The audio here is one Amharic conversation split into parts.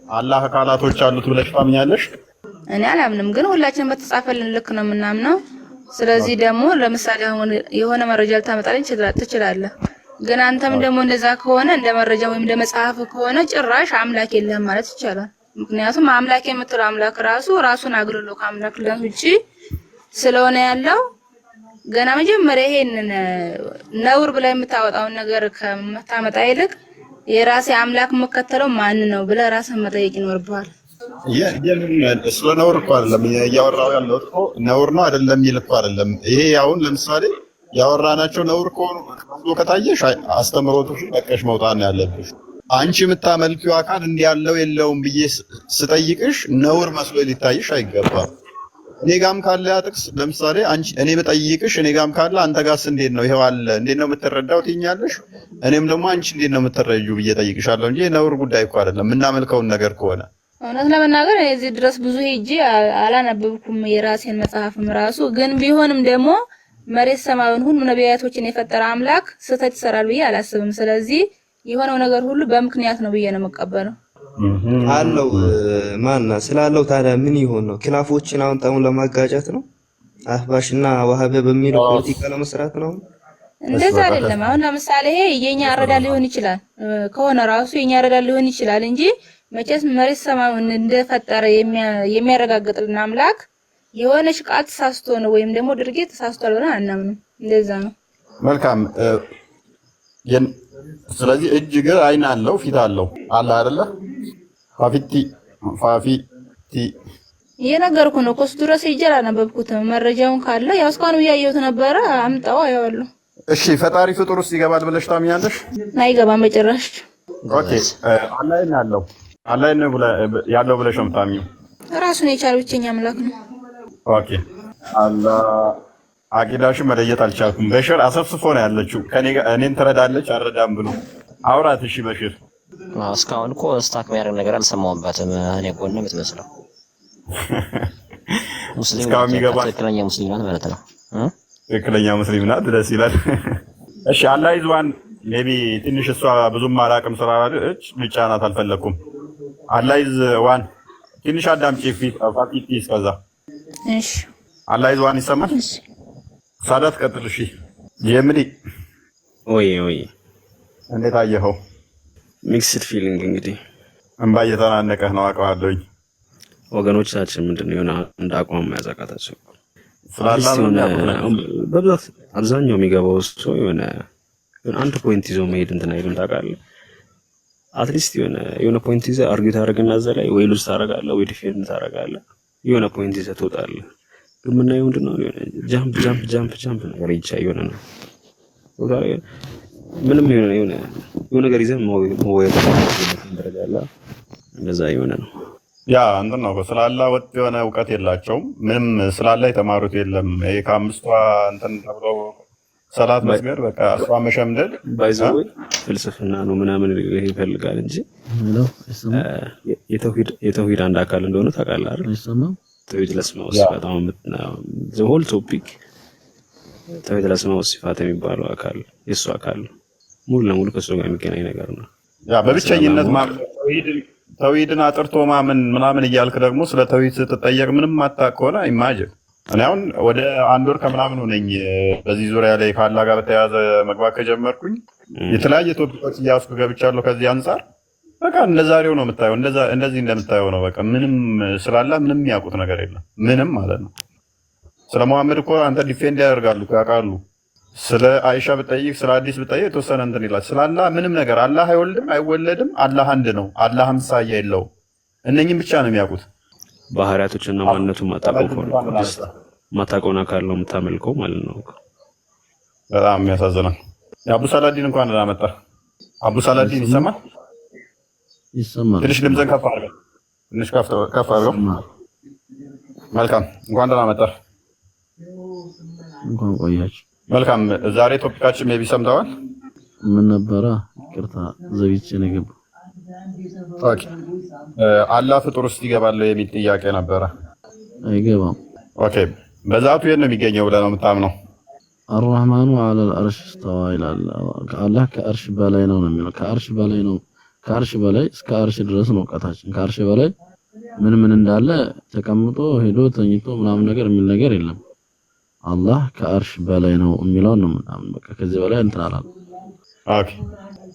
አላህ አካላቶች አሉት ብለሽ ታምኛለሽ? እኔ አላምንም፣ ግን ሁላችንም በተጻፈልን ልክ ነው የምናምነው። ስለዚህ ደግሞ ለምሳሌ አሁን የሆነ መረጃ ልታመጣልኝ ትችላለህ፣ ግን አንተም ደግሞ እንደዛ ከሆነ እንደ መረጃ ወይም እንደ መጽሐፍ ከሆነ ጭራሽ አምላክ የለም ማለት ይቻላል። ምክንያቱም አምላክ የምትለው አምላክ ራሱን አግልሎ ከአምላክነት ውጪ ስለሆነ ያለው ገና መጀመሪያ ይሄንን ነውር ብላ የምታወጣውን ነገር ከመታመጣ ይልቅ የራሴ አምላክ መከተለው ማን ነው ብለህ ራስህን መጠየቅ ይኖርብሃል። ስለ ነውር እኮ አይደለም እያወራሁ ያለሁት እኮ ነውር ነው አይደለም የሚል እኮ አይደለም። ይሄ አሁን ለምሳሌ ያወራናቸው ነውር ከሆኑ ከታየሽ አስተምሮቱሽን በቀሽ መውጣት ነው ያለብሽ። አንቺ የምታመልኪው አካል እንዲህ ያለው የለውም ብዬ ስጠይቅሽ ነውር መስሎ ሊታይሽ አይገባም። እኔ ጋም ካለ ያጥቅስ ለምሳሌ አንቺ እኔ በጠይቅሽ እኔ ጋም ካለ አንተ ጋርስ እንዴት ነው ይሄው አለ እንዴት ነው የምትረዳው ትይኛለሽ። እኔም ደግሞ አንቺ እንዴት ነው የምትረጁ ብዬ ጠይቅሻለሁ እንጂ ነውር ጉዳይ እኮ አይደለም የምናመልከውን ነገር ከሆነ። እውነት ለመናገር እዚህ ድረስ ብዙ ሄጄ አላነበብኩም የራሴን መጽሐፍም ራሱ። ግን ቢሆንም ደግሞ መሬት ሰማዩን ሁሉ ነቢያቶችን የፈጠረ አምላክ ስህተት ይሰራል ብዬ አላስብም። ስለዚህ የሆነው ነገር ሁሉ በምክንያት ነው ብዬ ነው የምቀበለው። አለው ማና ስላለው ታዲያ ምን ይሆን ነው? ክላፎችን አሁን ጣሙን ለማጋጨት ነው? አህባሽና ወሃበ በሚለው ፖለቲካ ለመስራት ነው? እንደዛ አይደለም። አሁን ለምሳሌ ይሄ የኛ አረዳ ሊሆን ይችላል ከሆነ ራሱ የኛ አረዳ ሊሆን ይችላል እንጂ መቼስ መሬት ሰማዩን እንደፈጠረ የሚያረጋግጥልን አምላክ የሆነች ቃል ተሳስቶ ነው ወይም ደግሞ ድርጊት ተሳስቷል ብለን አናምንም። እንደዛ ነው። መልካም። ስለዚህ እጅ እግር አይን አለው ፊት አለው አለ አይደለ? ፋፊቲ እየነገርኩህ ነው። ኮስ ድረስ ሄጄ አላነበብኩትም። መረጃውን ካለ ያው እስካሁን እያየሁት ነበረ። አምጣው አየዋለሁ። እሺ ፈጣሪ ፍጡር ውስጥ ይገባል ብለሽ ታምኛለሽ? አይገባም በጭራሽ። ኦኬ አላህ ነው ያለው ብለሽ ነው የምታምኚው? ራሱን የቻለ ብቸኛ አምላክ ነው። ኦኬ አላህ አቂዳሽን መለየት አልቻልኩም። በሽር አሰፍስፎ ነው ያለችው እኔን ትረዳለች አረዳም ብሎ አውራት። እሺ በሽር እስካሁን እኮ ስታክ የሚያደርግ ነገር አልሰማሁበትም። እኔ ጎን የምትመስለው ሙስሊም እስካሁን የሚገባ ትክክለኛ ሙስሊም ናት ማለት ነው። ትክክለኛ ሙስሊም ናት። ደስ ይላል። እሺ አላህ ይዟን ሜቢ ትንሽ እሷ ብዙም አላቅም ስላለች ልጫናት አልፈለኩም። አላህ ይዟን ትንሽ አዳምጪ ፋፊቲ እስከዛ። እሺ አላህ ይዟን ይሰማል። ሳዳት ቀጥል። እሺ ጀምሪ። ወይ እንዴት አየኸው? ሚክስድ ፊሊንግ እንግዲህ እንባ እየተናነቀህ ነው አውቀዋለሁኝ። ወገኖቻችን ምንድነው የሆነ እንደ አቋም ያዛቃታቸው በብዛት አብዛኛው የሚገባው ሰው የሆነ አንድ ፖይንት ይዞ መሄድ እንትን አይልም ታውቃለህ። አትሊስት የሆነ ፖይንት ይዘህ አርጊው ታደርግና እዛ ላይ ወይ ሉዝ ታደርጋለህ ወይ ዲፌንድ ታደርጋለህ። የሆነ ፖይንት ይዘህ ትወጣለህ። ግን ምናየው ምንድነው ጃምፕ ነገር ይቻየው ነው። ምንም የሆነ ነገር ይዘህ መወያየት እንደረጋላ እንደዛ የሆነ ነው። ያ እንትን ነው ስላላ ወጥ የሆነ እውቀት የላቸውም። ምንም ስላላ የተማሩት የለም። ይሄ ከአምስቷ እንትን ተብሎ ሰላት መስገድ በቃ እሷ መሸምደድ ባይዘው ፍልስፍና ነው ምናምን ይፈልጋል እንጂ የተውሂድ አንድ አካል እንደሆነ ታውቃለህ አይደል? ተውሂድ ለስማው ሲፋት አሁን the whole topic ተውሂድ ለስማው ሲፋት የሚባለው አካል የሱ አካል ሙሉ ለሙሉ ከሱ ጋር የሚገናኝ ነገር ነው። ያ በብቸኝነት ተውሂድን አጥርቶ ማመን ምናምን እያልክ ደግሞ ስለ ተውሂድ ስትጠየቅ ምንም ማታውቅ ከሆነ ኢማጂን። እኔ አሁን ወደ አንድ ወር ከምናምን ሆነኝ በዚህ ዙሪያ ላይ ካላ ጋር በተያያዘ መግባት ከጀመርኩኝ የተለያየ ቶፒኮች እያስኩ ገብቻለሁ። ከዚህ አንፃር በቃ እንደዛሬው ነው የምታየው፣ እንደዚህ እንደምታየው ነው። በቃ ምንም ስላላ ምንም የሚያውቁት ነገር የለም ምንም ማለት ነው። ስለ መሐመድ እኮ አንተ ዲፌንድ ያደርጋሉ ያውቃሉ። ስለ አይሻ ብጠይቅ ስለ አዲስ ብጠይቅ የተወሰነ እንትን ይላል። ስላላ ምንም ነገር አላህ አይወልድም አይወለድም፣ አላህ አንድ ነው፣ አላህ አምሳያ የለውም። እነኝም ብቻ ነው የሚያውቁት። ባህሪያቶችና ማንነቱን ማታውቀውን አካል ነው የምታመልከው ማለት ነው። በጣም የሚያሳዝናል። የአቡ ሰላዲን እንኳን ደህና መጣ። አቡ ሰላዲን ይሰማል? ትንሽ ድምፅህን ከፍ አድርገው፣ ትንሽ ከፍ አድርገው። መልካም እንኳን ደህና መጣ። እንኳን ቆያችሁ። መልካም ዛሬ ቶፒካችን ሜቢ ሰምተዋል። ምን ነበረ? ይቅርታ ዘግይቼ ነው የገባው። ኦኬ አላህ ፍጡር ውስጥ ይገባል የሚል ጥያቄ ነበረ። አይገባም። ኦኬ በዛቱ የት ነው የሚገኘው ብለህ ነው የምታምነው? አርራህማኑ ዐለል አርሽ እስተዋ ይላል። አላህ ከአርሽ በላይ ነው የሚለው። ከአርሽ በላይ ነው ከአርሽ በላይ እስከ አርሽ ድረስ ነው እውቀታችን። ከአርሽ በላይ ምን እንዳለ ተቀምጦ ሄዶ ተኝቶ ምናምን ነገር የሚል ነገር የለም። አላህ ከአርሽ በላይ ነው የሚለው ነው ምናምን በቃ ከዚህ በላይ እንትን አላለም። ኦኬ።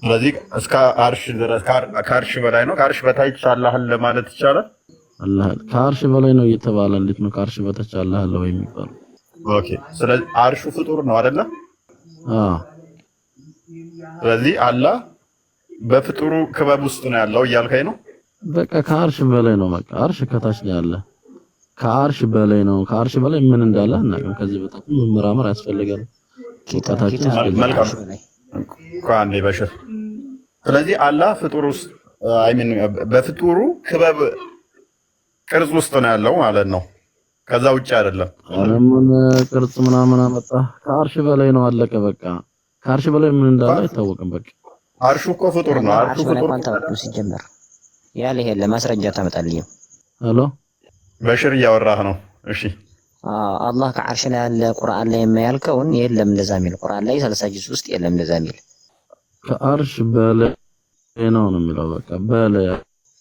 ስለዚህ እስከ አርሽ ድረስ ከአርሽ በላይ ነው። ከአርሽ በታች አላህ አለ ማለት ይቻላል? አላህ ከአርሽ በላይ ነው እየተባለ እንዴት ነው ከአርሽ በታች አላህ አለ ወይ የሚባለው? ኦኬ። ስለዚህ አርሹ ፍጡር ነው አይደለ? አዎ። ስለዚህ አላህ በፍጡሩ ክበብ ውስጥ ነው ያለው እያልከኝ ነው? በቃ ከአርሽ በላይ ነው። በቃ አርሽ ከታች ነው ያለ፣ ከአርሽ በላይ ነው። ከአርሽ በላይ ምን እንዳለ አናውቅም። ከዚህ በታች መመራመር ያስፈልጋል። እውቀታችን መልካም ኳንዴ በሽር። ስለዚህ አላህ ፍጡር ውስጥ በፍጡሩ ክበብ ቅርጽ ውስጥ ነው ያለው ማለት ነው። ከዛ ውጭ አይደለም። አለምን ቅርጽ ምናምን አመጣ። ከአርሽ በላይ ነው አለቀ። በቃ ከአርሽ በላይ ምን እንዳለ አይታወቅም። በቃ አርሹ እኮ ፍጡር ነው። አርሹ ፍጡር ነው ሲጀመር ያለ ይሄ ለማስረጃ ታመጣልኝ። ሄሎ በሽር እያወራህ ነው? እሺ አላህ ከአርሽ ላይ ያለ ቁርአን ላይ የማያልከውን የለም እንደዛ የሚል ቁርአን ላይ 30 ጁዝ ውስጥ የለም እንደዛ የሚል ከአርሽ በላይ ነው የሚለው። በቃ በላይ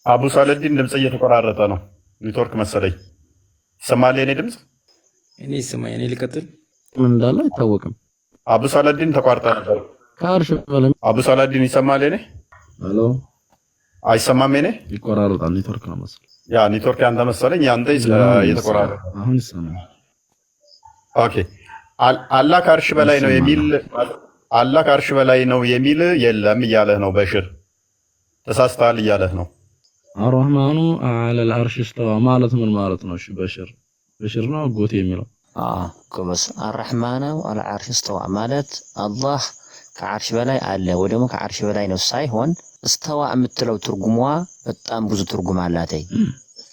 አቡ ሳለዲን ድምጽ እየተቆራረጠ ነው። ኔትወርክ መሰለኝ። ይሰማል የኔ ድምጽ? እኔ ይሰማኝ። እኔ ልቀጥል? ምን እንዳለ አይታወቅም። አቡ ሳለዲን ተቋርጣ ነበር። ከአርሽ በላይ አቡ ሳለዲን ይሰማል የኔ? ሄሎ አይሰማም የኔ? ይቆራረጣል። ኔትወርክ ነው መሰለኝ። ያ ኔትወርክ ያንተ መሰለኝ። ያንተ እየተቆራረጠ አሁን ይሰማል። ኦኬ። አላህ ከአርሽ በላይ ነው የሚል አላህ ከአርሽ በላይ ነው የሚል የለም እያለህ ነው በሽር። ተሳስተሃል እያለህ ነው። አርህማኑ አለል አርሽ እስተዋ ማለት ምን ማለት ነው? እሺ በሽር ነው ጎት የሚለው ከበስ አርህማኑ አለል አርሽ እስተዋ ማለት አላህ ከአርሽ በላይ አለ ወይ ደግሞ ከአርሽ በላይ ነው ሳይሆን እስተዋ የምትለው ትርጉሟ በጣም ብዙ ትርጉም አላት።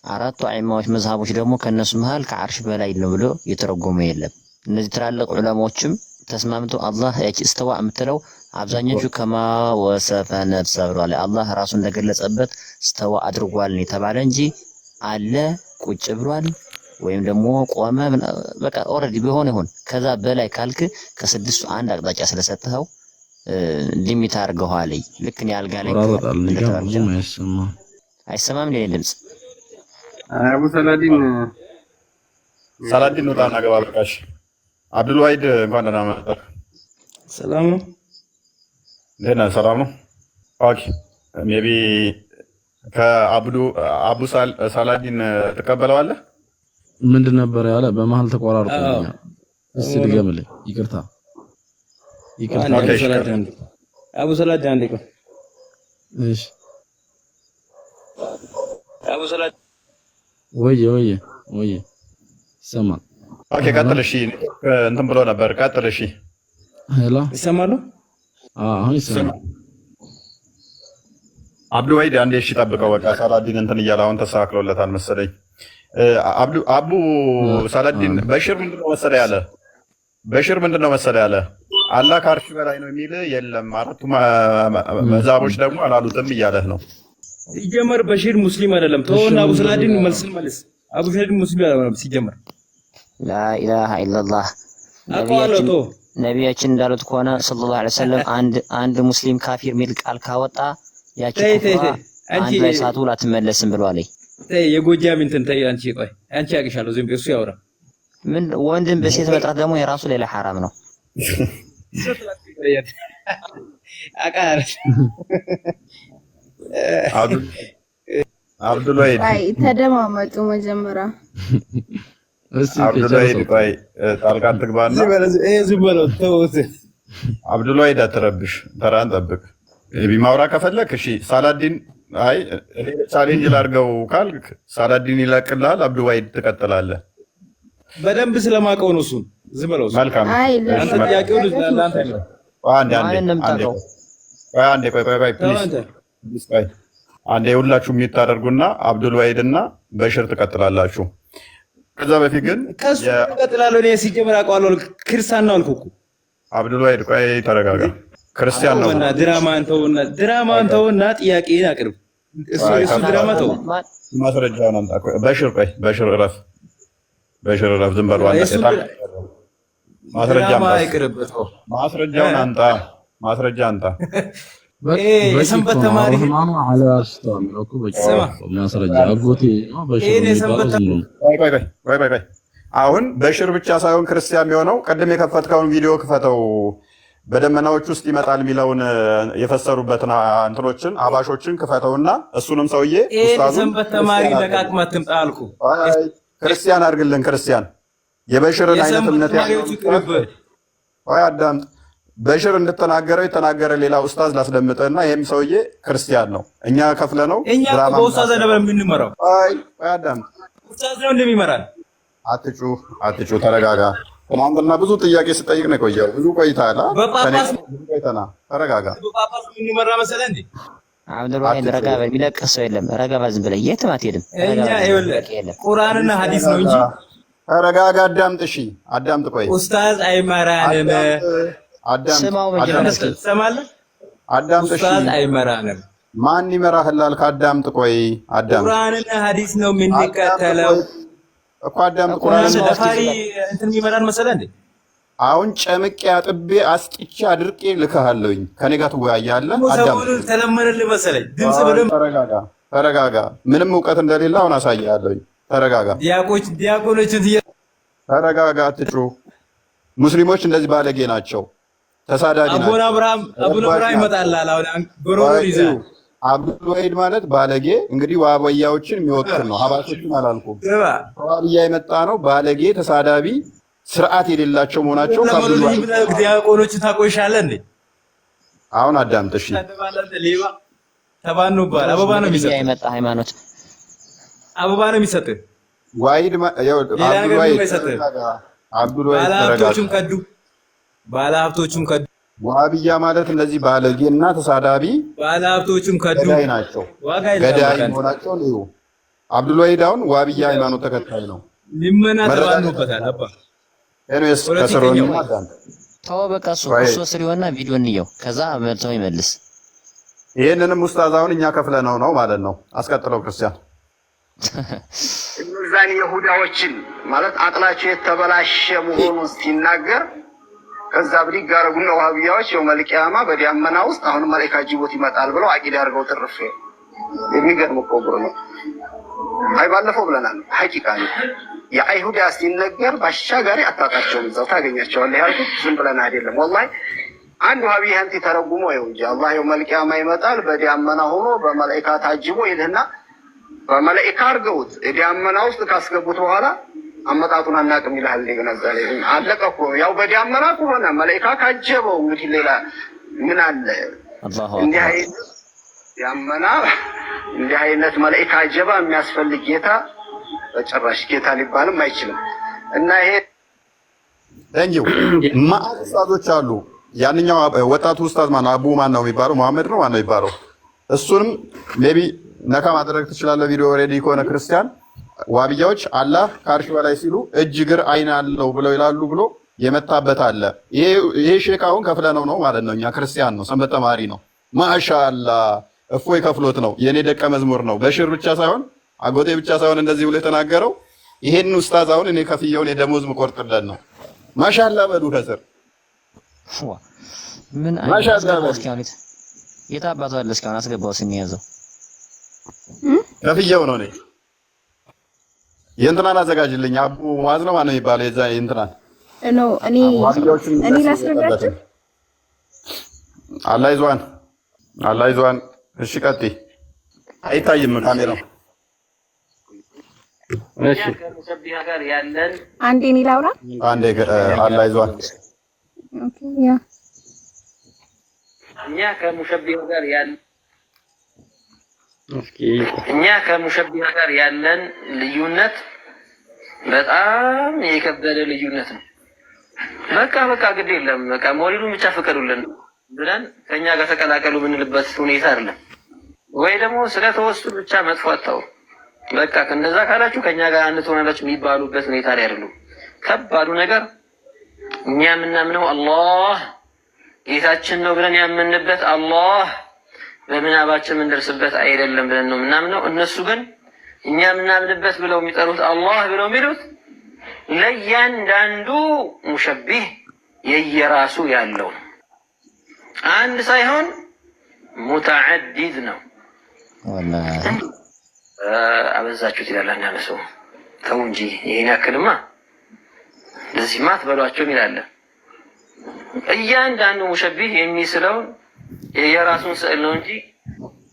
አራቱ አይማዎች መዝሃቦች ደግሞ ከነሱ መሃል ከአርሽ በላይ ነው ብሎ የተረጎመ የለም። እነዚህ ትላልቅ ዑለማዎችም ተስማምተው አላህ ያቺ እስተዋ የምትለው አብዛኞቹ ከማ ወሰፈ ነፍሰ ብሏል። አላህ ራሱ እንደገለጸበት እስተዋ አድርጓል የተባለ እንጂ አለ ቁጭ ብሏል ወይም ደግሞ ቆመ በቃ ኦሬዲ ቢሆን ይሁን ከዛ በላይ ካልክ ከስድስቱ አንድ አቅጣጫ ስለሰጠኸው ሊሚት አድርገዋል። ልክ ነው ያልጋ ላይ አይሰማም እንዴ ድምጽ? አቡ ሰላዲን ወጣና ገባ። በቃሽ። አብዱል ዋሂድ እንኳን ደህና መጣህ። ሰላም ነው? ደህና ሰላም ነው። ኦኬ ሜቢ ከአቡ ሳላዲን ትቀበለዋለህ? ምንድን ነበር ያለ? በመሀል ተቆራርጦኛል። እስቲ ድገምልኝ። ይቅርታ አቡ ሰላዲን አንዴ ቆይ። እሺ አቡ ሰላዲን ወየ ይሰማል። ኦኬ ቀጥል። እሺ እንትን ብሎ ነበር። ቀጥል። እሺ ሄሎ ይሰማሉ? አሁን ይሰማል። አብዱ ወይድ አንዴ እሺ ጠብቀው። በቃ ሳላዲን እንትን እያለ አሁን ተስተካክሎለታል መሰለኝ። አቡ ሳላዲን በሽር ምንድነው መሰለ ያለ አላህ ከአርሽ በላይ ነው የሚል የለም። አራቱ መዛቦች ደግሞ አላሉትም እያለህ ነው። ሲጀመር በሽር ሙስሊም አይደለም። ተወና አቡ ሰላዲን መልስን መልስ። አቡ ሰላዲን ሙስሊም አይደለም ሲጀመር። ላኢላሃ ኢላላህ ነቢያችን እንዳሉት ከሆነ ሰለላሁ ዐለይሂ ወሰለም አንድ ሙስሊም ካፊር የሚል ቃል ካወጣ ያቺ አንቺ ላይ ሳትውል አትመለስም ብሏል። የጎጃም እንትን ተይ አንቺ ቆይ አንቺ ያቅሻለሁ ዝም ብዬ እሱ ያወራ ምን ወንድም በሴት መጥራት ደግሞ የራሱ ሌላ ሐራም ነው። አቃር አብዱል ወሂድ ተደማመጡ መጀመሪያ አብዱል ወሂድ ቆይ ጣልቃ ትግባና ዝም በለው ተውት። አብዱል ወሂድ አትረብሽ፣ ተራን ጠብቅ። ቢማውራ ከፈለክ እሺ። ሳላዲን አይ ቻሌንጅ ላድርገው ካልክ ሳላዲን ይለቅልሃል። አብዱል ወሂድ ትቀጥላለህ። በደንብ ስለማውቀው ነው እሱን። ዝም በለው። መልካም አንተ ጥያቄው ለአንተ ነው። አንዴ ሁላችሁም የሚታደርጉና አብዱል ወሂድ እና በሽር ትቀጥላላችሁ። ከዛ በፊት ግን ከሱ እቀጥላለሁ። እኔ ሲጀመር አውቀዋለሁ። ክርስቲያን ነው አልኩህ እኮ። አብዱል ወሂድ ቆይ ተረጋጋ። ክርስቲያን ነው። ድራማን ተውና ጥያቄን አቅርብ። እሱ ድራማ ተው። ማስረጃውን አምጣ። በሽር ቆይ በሽር እረፍ። ዝም በለው። ማስረጃውን አምጣ። የሰንበት ተማሪ ረህማኑ አለ አስተዋል ነው እኮ በቂ ማስረጃ አጎቴ ነው በሽር የሚባለው ዝም ቆይ አሁን በሽር ብቻ ሳይሆን ክርስቲያን የሚሆነው ቅድም የከፈትከውን ቪዲዮ ክፈተው። በደመናዎች ውስጥ ይመጣል የሚለውን የፈሰሩበትን እንትኖችን አባሾችን ክፈተውና እሱንም ሰውዬ ኡስታዙን ሰንበት ተማሪ ለቃቅመት ትምጣልኩ ክርስቲያን አድርግልን። ክርስቲያን የበሽርን አይነት እምነት ያለው አዳምጥ። በሽር እንድትናገረው የተናገረ ሌላ ኡስታዝ ላስደምጥህና ይሄም ሰውዬ ክርስቲያን ነው። እኛ ከፍለ ነው እኛ በኡስታዝ ነበር የምንመራው። አዳምጥ። ኡስታዝ ነው እንደሚመራን። አትጩ፣ ተረጋጋ። ትናንትና ብዙ ጥያቄ ስጠይቅ ነው የቆየው። ብዙ ቆይተሃል። በጳጳስ ተረጋጋ። በጳጳስ የምንመራ መሰለህ እንዴ? አብዱልዋሂድ ረጋ በል። የሚለቅስ ሰው የለም። ረጋ በል፣ ዝም ብለህ የትም አትሄድም። እኛ ይኸውልህ ቁርአንና ሐዲስ ነው እንጂ። ተረጋጋ፣ አዳምጥ። እሺ አዳምጥ። ቆይ ኡስታዝ አይመራንም። ስማው መጀመሪያ እስኪ ትሰማለህ? አዳምጥ። እሺ ኡስታዝ አይመራንም። ማን ይመራህላል? አዳምጥ። ቆይ አዳምጥ። ቁርአንና ሐዲስ ነው የምንከተለው እኮ አዳምጥ። ቁርአንና ደፋሪ እንትን የሚመራን መሰለህ እንዴ? አሁን ጨምቄ አጥቤ አስጥቼ አድርቄ ልከሃለሁኝ። ከኔ ጋር ትወያያለህ። አዳምጥ። ተለመነልህ መሰለኝ። ድምጽ በደምብ ተረጋጋ። ምንም እውቀት እንደሌለ አሁን አሳያለሁኝ። ተረጋጋ። ዲያቆኖችን ተረጋጋ። አትጩህ። ሙስሊሞች እንደዚህ ባለጌ ናቸው፣ ተሳዳጅ ናቸው። አቡነ አብርሃም ይመጣልሃል። አሁን ጎሮሮ ይዘህ አብዱልዋሂድ ማለት ባለጌ እንግዲህ ዋህብያዎችን የሚወክል ነው። ሀባሾችን አላልኩም። ከዋህብያ የመጣ ነው። ባለጌ፣ ተሳዳቢ፣ ስርዓት የሌላቸው መሆናቸው ዲያቆኖችን ታቆይሻለህ እንዴ? አሁን አዳምጥ እሺ። ሌባ ተባኑባል። አበባ ነው የሚሰጥህ። የመጣ ሃይማኖት አበባ ነው የሚሰጥህ። ዋሂድ አብዱልዋሂድ ባለሀብቶቹም ከዱ። ዋህብያ ማለት እንደዚህ ባለጌ እና ተሳዳቢ ባለሀብቶቹም ከዱ ገዳይ ናቸው። ገዳይ መሆናቸው ነው። አብዱልዋሂድ አሁን ዋህብያ ሃይማኖት ተከታይ ነው። ልመና ተባኑበታል። አባ ኤኒዌይስ ከስሮን ተው በቃ እሱ ስር ይሆንና ቪዲዮ እንየው፣ ከዛ መልሰው ይመልስ። ይሄንንም ኡስታዝ አሁን እኛ ከፍለነው ነው ማለት ነው። አስቀጥለው ክርስቲያን እነዛን ይሁዳዎችን ማለት አቅላቸው የተበላሸ መሆኑን ሲናገር ከዛ ብድግ አደረጉና ዋህብያዎች የውመል ቂያማ በዳመና ውስጥ አሁን መላእክት ጅቦት ይመጣል ብለው አቂዳ አድርገው ትርፍ። የሚገርም እኮ ነው። አይ ባለፈው ብለናል። ሐቂቃ ነው። የአይሁዳ ሲነገር ባሻጋሪ አታጣቸውም፣ እዛው ታገኛቸዋለህ ያልኩት ዝም ብለን አይደለም። ወላሂ አንድ ዋህብያ አንተ ተረጉሞ ይሁን እንጂ አላህ የውመል ቂያማ ይመጣል በዳመና ሆኖ በመላእክት ታጅቦ ይልና በመላእክት አድርገውት ዳመና ውስጥ ካስገቡት በኋላ አመጣጡን አናውቅም ይላል። እንደገና ዛሬ አለቀ እኮ ያው በዳመና ከሆነ መላእክት ካጀበው እንግዲህ ሌላ ምን አለ? እንዲህ አይነት ዳመና እንዲህ አይነት መላእክት አጀባ የሚያስፈልግ ጌታ በጭራሽ ጌታ ሊባልም አይችልም። እና ይሄ እንጂው ማአት ኡስታዞች አሉ። ያንኛው ወጣቱ ኡስታዝ ማን አቡ ማን ነው የሚባለው? መሐመድ ነው ማን ነው የሚባለው? እሱንም ሜቢ ነካ ማድረግ ትችላለህ። ቪዲዮ ሬዲ ከሆነ ክርስቲያን ዋህብያዎች አላህ ከአርሽ በላይ ሲሉ እጅ እግር አይን አለው ብለው ይላሉ ብሎ የመታበት አለ። ይሄ ሼክ አሁን ከፍለነው ነው ማለት ነው። እኛ ክርስቲያን ነው፣ ሰንበት ተማሪ ነው። ማሻአላህ እፎይ ከፍሎት ነው። የኔ ደቀ መዝሙር ነው። በሽር ብቻ ሳይሆን አጎቴ ብቻ ሳይሆን እንደዚህ ብሎ የተናገረው ይሄን ኡስታዝ አሁን እኔ ከፍየውን የደሞዝ ምቆርጥለት ነው። ማሻአላህ በሉ ከስር ምን አይነት የታባቱ አለ እስካሁን አስገባው ስንያዘው ከፍየው ነው እኔ የእንትናን አዘጋጅልኝ። አቡ ሙአዝ ነው ማነው የሚባለው? የዛ የእንትናን ነው እኔ ላስረዳችሁ። አላህ ይዟን። እሺ ቀጥይ። አይታይም ካሜራው። እሺ አንዴ እኔ ላውራ። አንዴ አላህ ይዟን። ኦኬ ያ እኛ ከሙሸቢህ ጋር ያለን ልዩነት በጣም የከበደ ልዩነት ነው። በቃ ግድ የለም በቃ ሞሪዱን ብቻ ፈቀዱልን ብለን ከኛ ጋር ተቀላቀሉ ብንልበት ሁኔታ አይደለም። ወይ ደግሞ ስለተወሱ ብቻ መጥፎ አጣው በቃ እንደዛ ካላችሁ ከኛ ጋር አንድ ትሆናላችሁ የሚባሉበት ሁኔታ ላይ አይደሉም። ከባዱ ነገር እኛ የምናምነው አላህ ጌታችን ነው ብለን ያመንበት አላህ በምናባችን የምንደርስበት አይደለም ብለን ነው የምናምነው። እነሱ ግን እኛ የምናምንበት ብለው የሚጠሩት አላህ ብለው የሚሉት ለእያንዳንዱ ሙሸቢህ የየራሱ ያለው አንድ ሳይሆን ሙተዓዲድ ነው። ወላሂ አበዛችሁት ይላል አንዳንድ ሰው። ተው እንጂ ይሄን ያክልማ ለዚህማ አትበሏቸውም ይላል። እያንዳንዱ ሙሸቢህ የሚስለውን የራሱን ስዕል ነው እንጂ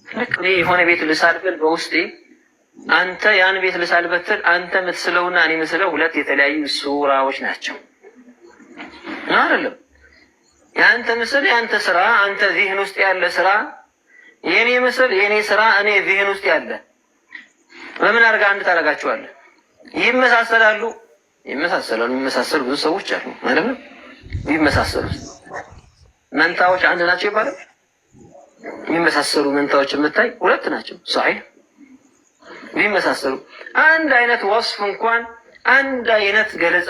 ልክ የሆነ ቤት ልሳል ብል በውስጤ አንተ ያን ቤት ልሳል በትል አንተ የምትስለውና እኔ የምስለው ሁለት የተለያዩ ሱራዎች ናቸው አይደለም። የአንተ ምስል የአንተ ስራ፣ አንተ ዚህን ውስጥ ያለ ስራ፣ የኔ ምስል የኔ ስራ እኔ ዚህን ውስጥ ያለ በምን አድርጋ አንድ ታደርጋቸዋለህ? ይመሳሰላሉ። የሚመሳሰሉ ብዙ ሰዎች አሉ ማለት ነው። ይመሳሰሉ መንታዎች አንድ ናቸው ይባላል። የሚመሳሰሉ መንታዎች የምታይ ሁለት ናቸው። ሷሂህ ቢመሳሰሉ አንድ አይነት ወስፍ እንኳን አንድ አይነት ገለጻ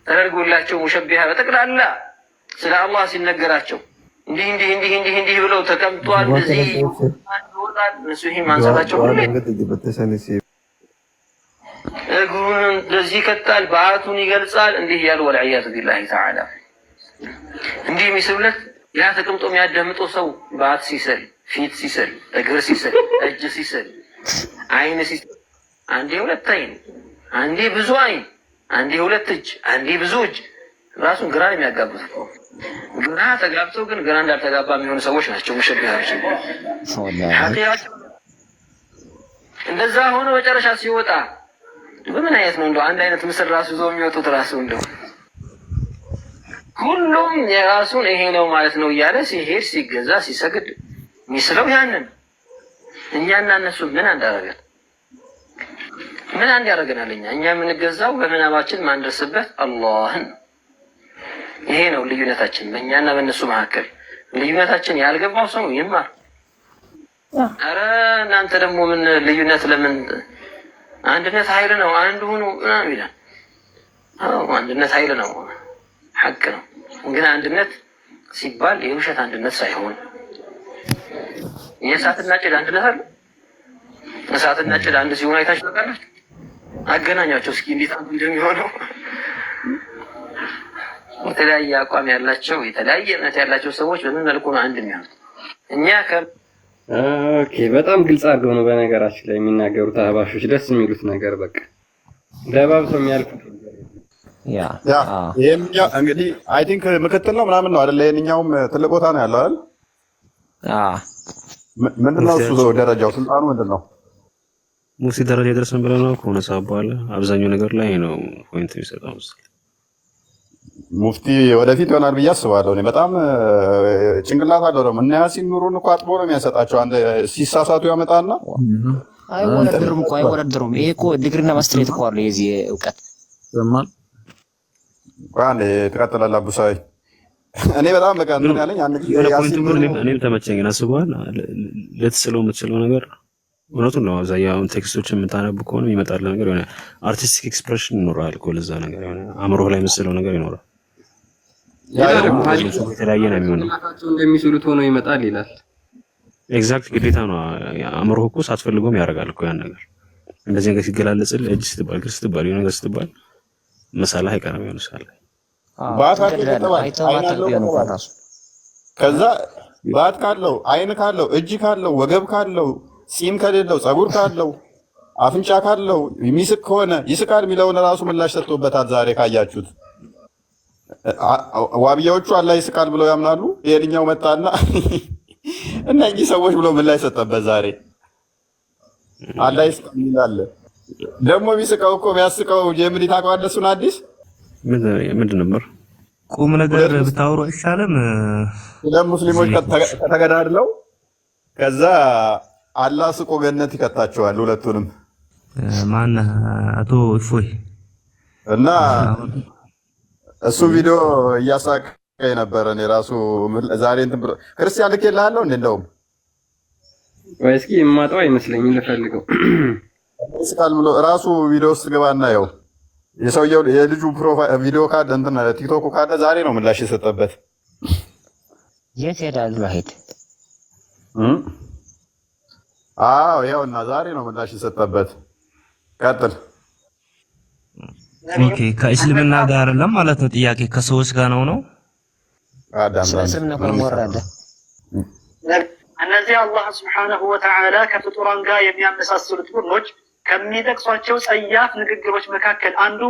ተደርጎላቸው ሙሸቢሃ በጠቅላላ ስለ አላህ ሲነገራቸው እንዲህ ብለው ተቀምጧል። እዚህ ይወጣል። እነሱ ይሄ ማንሳታቸው እግሩን እንደዚህ ይከታል፣ በአቱን ይገልጻል። እንዲህ እያሉ ወልዒያዙ ቢላሂ ተዓላ እንዲህ የሚስሉለት ያ ተቀምጦ የሚያዳምጠው ሰው በአት ሲስል፣ ፊት ሲስል፣ እግር ሲስል፣ እጅ ሲስል፣ አይን ሲስል፣ አንዴ ሁለት አይን፣ አንዴ ብዙ አይን፣ አንዴ ሁለት እጅ፣ አንዴ ብዙ እጅ ራሱን ግራ የሚያጋቡት ግራ ተጋብተው ግን ግራ እንዳልተጋባ የሚሆኑ ሰዎች ናቸው ሙሸቢሃዎች። ሐቂቃቸው እንደዛ ሆኖ መጨረሻ ሲወጣ በምን አይነት ነው እንደው አንድ አይነት ምስል ራሱ ይዞ የሚወጡት ራሱ እንደው ሁሉም የራሱን ይሄ ነው ማለት ነው እያለ ሲሄድ ሲገዛ ሲሰግድ የሚስለው ያንን። እኛና እነሱ ምን አንዳረገን? ምን አንድ ያደርገናል? እኛ የምንገዛው በምናባችን ማንደርስበት አላህን። ይሄ ነው ልዩነታችን በእኛና በእነሱ መካከል። ልዩነታችን ያልገባው ሰው ይማር። አረ እናንተ ደግሞ ምን ልዩነት? ለምን አንድነት ኃይል ነው አንድ ሁኑ ምናምን ይላል። አዎ አንድነት ኃይል ነው፣ ሐቅ ነው። ግን አንድነት ሲባል የውሸት አንድነት ሳይሆን የእሳትና ጭድ አንድነት አለ። እሳትና ጭድ አንድ ሲሆን አይታችሁ ታውቃላችሁ? አገናኛቸው እስኪ እንዴት አንድ እንደሚሆነው። የተለያየ አቋም ያላቸው የተለያየ እምነት ያላቸው ሰዎች በምን መልኩ ነው አንድ የሚሆኑት? እኛ ኦኬ፣ በጣም ግልጽ አድርገው ነው በነገራችን ላይ የሚናገሩት አህባሾች። ደስ የሚሉት ነገር በቃ ደባብሰው የሚያልፉት ያ ይሄኛው እንግዲህ አይ ቲንክ ምክትል ነው ምናምን ነው አይደል? ይሄንኛውም ትልቅ ቦታ ነው ያለው አይደል? ምንድነው እሱ ደረጃው ስልጣኑ ምንድነው? ሙፍቲ ደረጃ ይደርሰን ብለው ነው ከሆነ ሰዓት በኋላ አብዛኛው ነገር ላይ ነው ፖይንት የሚሰጠው። ሙፍቲ ወደፊት ይሆናል ብዬ አስባለሁ። እኔ በጣም ጭንቅላት አለው ደግሞ እና ያሲን ኑሩን እኮ አጥቦ ነው የሚያሰጣቸው። አንድ ሲሳሳቱ ያመጣና አይወረድሩም። ይሄ እኮ ዲግሪና ማስተሬት እኮ አለው የዚህ እውቀት ዘማን ቋንዴ ተቀጥላላ ቡሳይ እኔ በጣም በቃ እንትን ያለኝ አንድ ጊዜ ያሲን ኑሩ እኔም ተመቸኝ። ግን አስበዋል ልትስለው የምትችለው ነገር እውነቱን ነው። አብዛኛውን ቴክስቶችን የምታነብ ከሆነ የሚመጣልህ ነገር የሆነ አርቲስቲክ ኤክስፕሬሽን ይኖራል እኮ ለዛ ነገር የሆነ አእምሮህ ላይ የምትስለው ነገር ይኖራል። የተለያየ ነው የሚሆነው። እንደሚስሉት ሆኖ ይመጣል ይላል። ኤግዛክት ግዴታ ነው። አእምሮህ እኮ ሳትፈልገውም ያደርጋል እኮ ያን ነገር። እንደዚህ ነገር ሲገላለጽል እጅ ስትባል እግር ስትባል የሆነ ነገር ስትባል መሳላህ አይቀርም የሆነ ሳለ ከዛ ባት ካለው አይን ካለው እጅ ካለው ወገብ ካለው ጺም ከሌለው ጸጉር ካለው አፍንጫ ካለው የሚስቅ ከሆነ ይስቃል የሚለውን ራሱ ምላሽ ሰጥቶበታል። ዛሬ ካያችሁት ዋብያዎቹ አላህ ይስቃል ብለው ያምናሉ። ይሄንኛው መጣና እነኚህ ሰዎች ብሎ ምላሽ ሰጠበት። ዛሬ አላህ ይስቃል ይላል። ደግሞ የሚስቀው እኮ የሚያስቀው ጀምሪ ታውቀዋለህ? እሱን አዲስ ምንድን ነበር? ቁም ነገር ብታወሩ አይሻልም? ለሙስሊሞች ከተገዳድለው ከዛ አላህ ስቆ ገነት ይከታቸዋል ሁለቱንም። ማን አቶ እፎይ እና እሱ ቪዲዮ እያሳቀኝ ነበረ። እኔ ራሱ ዛሬ እንትን ብሎ ክርስቲያን ልኬልሃለሁ እንዴ? እንደውም ወይ እስኪ የማጣው አይመስለኝም ልፈልገው ስካል ብሎ ራሱ ቪዲዮ ውስጥ ገባና ያው የሰውየው የልጁ ፕሮፋይል ቪዲዮ ካለ እንትን ቲክቶክ ካለ ዛሬ ነው ምላሽ የሰጠበት። የት ሄዳል ዋሂድ? አዎ ያውና ዛሬ ነው ምላሽ የሰጠበት። ቀጥል። ኦኬ ከእስልምና ጋር አይደለም ማለት ነው ጥያቄ ከሰዎች ጋር ነው። አዳም እስልምና ኮን ወራደ እነዚህ አላህ ስብሓነሁ ወተዓላ ከፍጡራን ጋር የሚያመሳስሉት ቡድኖች ከሚጠቅሷቸው ጸያፍ ንግግሮች መካከል አንዱ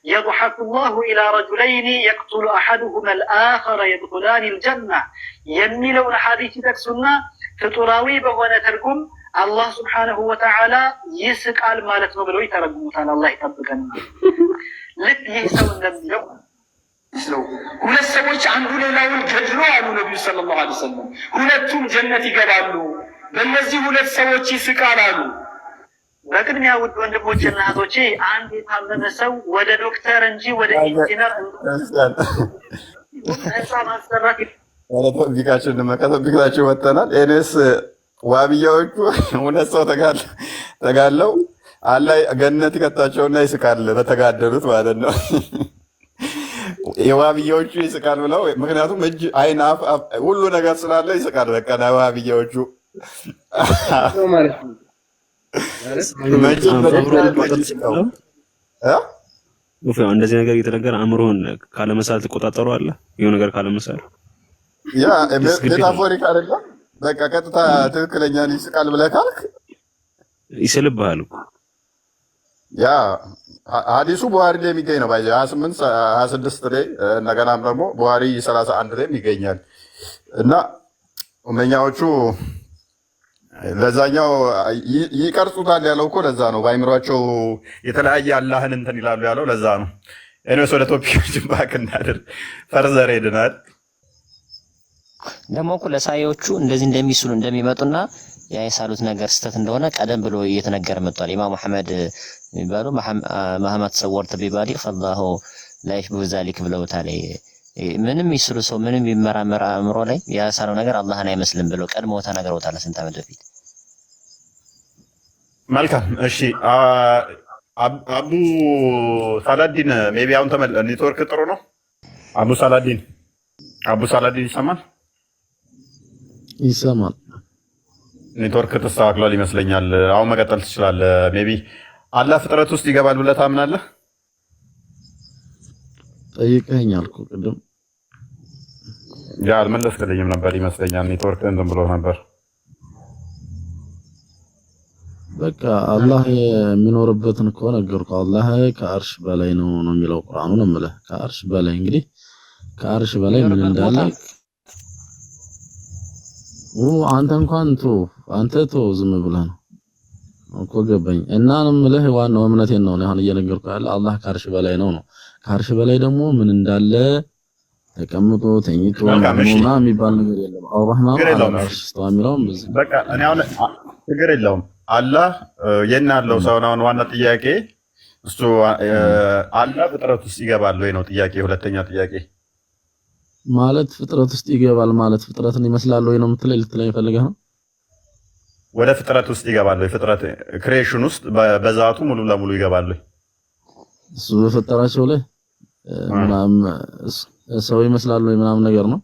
የضحك الله الى رجلين يقتل احدهما الاخر يدخلان الجنه የሚለውን ሐዲስ ይጠቅሱና ፍጡራዊ በሆነ ትርጉም አላህ ስብሓነሁ ወተዓላ ይስቃል ማለት ነው ብለው ይተረጉሙታል። አላህ ይጠብቀን። ልክ ይህ ሰው እንደሚለው ሁለት ሰዎች አንዱ ሌላውን ገድሎ አሉ ነብዩ ሰለላሁ ዐለይሂ ወሰለም፣ ሁለቱም ጀነት ይገባሉ፣ በእነዚህ ሁለት ሰዎች ይስቃል አሉ። በቅድሚያ ውድ ወንድሞችና እህቶቼ አንድ የታመመ ሰው ወደ ዶክተር እንጂ ወደ ኢንጂነር ማሰራት ቢቃቸው ወጥተናል። ኤንስ ዋብያዎቹ ሁለት ሰው ተጋለው አላህ ገነት ይከታቸውና ይስቃል በተጋደሉት ማለት ነው። የዋብያዎቹ ይስቃል ብለው ምክንያቱም እጅ አይን አፍ ሁሉ ነገር ስላለ ይስቃል። በቃ ዋብያዎቹ እንደዚህ ነገር እየተነገረ አእምሮህን ካለመሳል ትቆጣጠረዋለህ። የሆነ ነገር ካለመሳል ያ ሜታፎሪክ አይደለም። በቃ ቀጥታ ትክክለኛ ይስቃል ብለህ ካልክ ይስልብሃል እኮ። ያ ሐዲሱ ቡሃሪ ላይ የሚገኝ ነው። ባይዘ 28 26 ላይ እንደገናም ደግሞ ቡሃሪ 31 ላይ ይገኛል እና ኡመኛዎቹ ለዛኛው ይቀርጹታል ያለው እኮ ለዛ ነው። በአይምሯቸው የተለያየ አላህን እንትን ይላሉ ያለው ለዛ ነው። እኔስ ወደ ቶፒክ ባክ እናድር ፈርዘር ሄድናል። ደግሞ እኮ ለሳዮቹ እንደዚህ እንደሚስሉ እንደሚመጡና ያ የሳሉት ነገር ስተት እንደሆነ ቀደም ብሎ እየተነገረ መጥቷል። ኢማም አህመድ የሚባሉ መሐመድ ሰወርተ ቢባዲ ፈላሁ ላይፍ በዛሊክ ብለውታል። ምንም ይስሉ ሰው ምንም ይመራመር አእምሮ ላይ ያሳለው ነገር አላህን አይመስልም ብለው ቀድሞ ተናግረውታል ስንት ዓመት በፊት። መልካም እሺ። አቡ ሳላዲን ሜቢ አሁን ኔትወርክ ጥሩ ነው። አቡ ሳላዲን ይሰማል? ይሰማል። ኔትወርክ ተስተካክሏል ይመስለኛል። አሁን መቀጠል ትችላለህ። ሜቢ አላህ ፍጥረት ውስጥ ይገባል ብለህ ታምናለህ? ጠይቀኸኛል እኮ ቅድም። ያ አልመለስክልኝም ነበር ይመስለኛል። ኔትወርክ እንትን ብሎ ነበር። በቃ አላህ የሚኖርበትን እኮ ነገርኩህ። አላህ ከአርሽ በላይ ነው የሚለው ቁርአኑ ነው የምልህ። ከአርሽ በላይ እንግዲህ ከአርሽ በላይ ምን እንዳለ አንተ እንኳን አንተ ዝም ብለህ ነው እኮ ገባኝ። እና ነው የምልህ ዋናው እምነቴን ነው አሁን እየነገርኩህ ያለ አላህ ከአርሽ በላይ ነው። ከአርሽ በላይ ደግሞ ምን እንዳለ ተቀምጦ ተኝቶ ምናምን የሚባል ነገር የለም። አርራህማን አርሽ ስተዋ የሚለውም በዚህ በቃ እኔ አሁን ችግር የለውም። አላህ የና ያለው ሰው ነው። ዋና ጥያቄ እሱ አላህ ፍጥረት ውስጥ ይገባል ወይ ነው ጥያቄ። ሁለተኛ ጥያቄ ማለት ፍጥረት ውስጥ ይገባል ማለት ፍጥረትን ይመስላል ወይ ነው የምትለኝ? ልትለኝ ፈልገህ ነው? ወደ ፍጥረት ውስጥ ይገባል ወይ? ፍጥረት ክሬሽን ውስጥ በዛቱ ሙሉ ለሙሉ ይገባል ወይ? እሱ በፈጠራቸው ላይ ሰው ይመስላል ወይ ምናምን ነገር ነው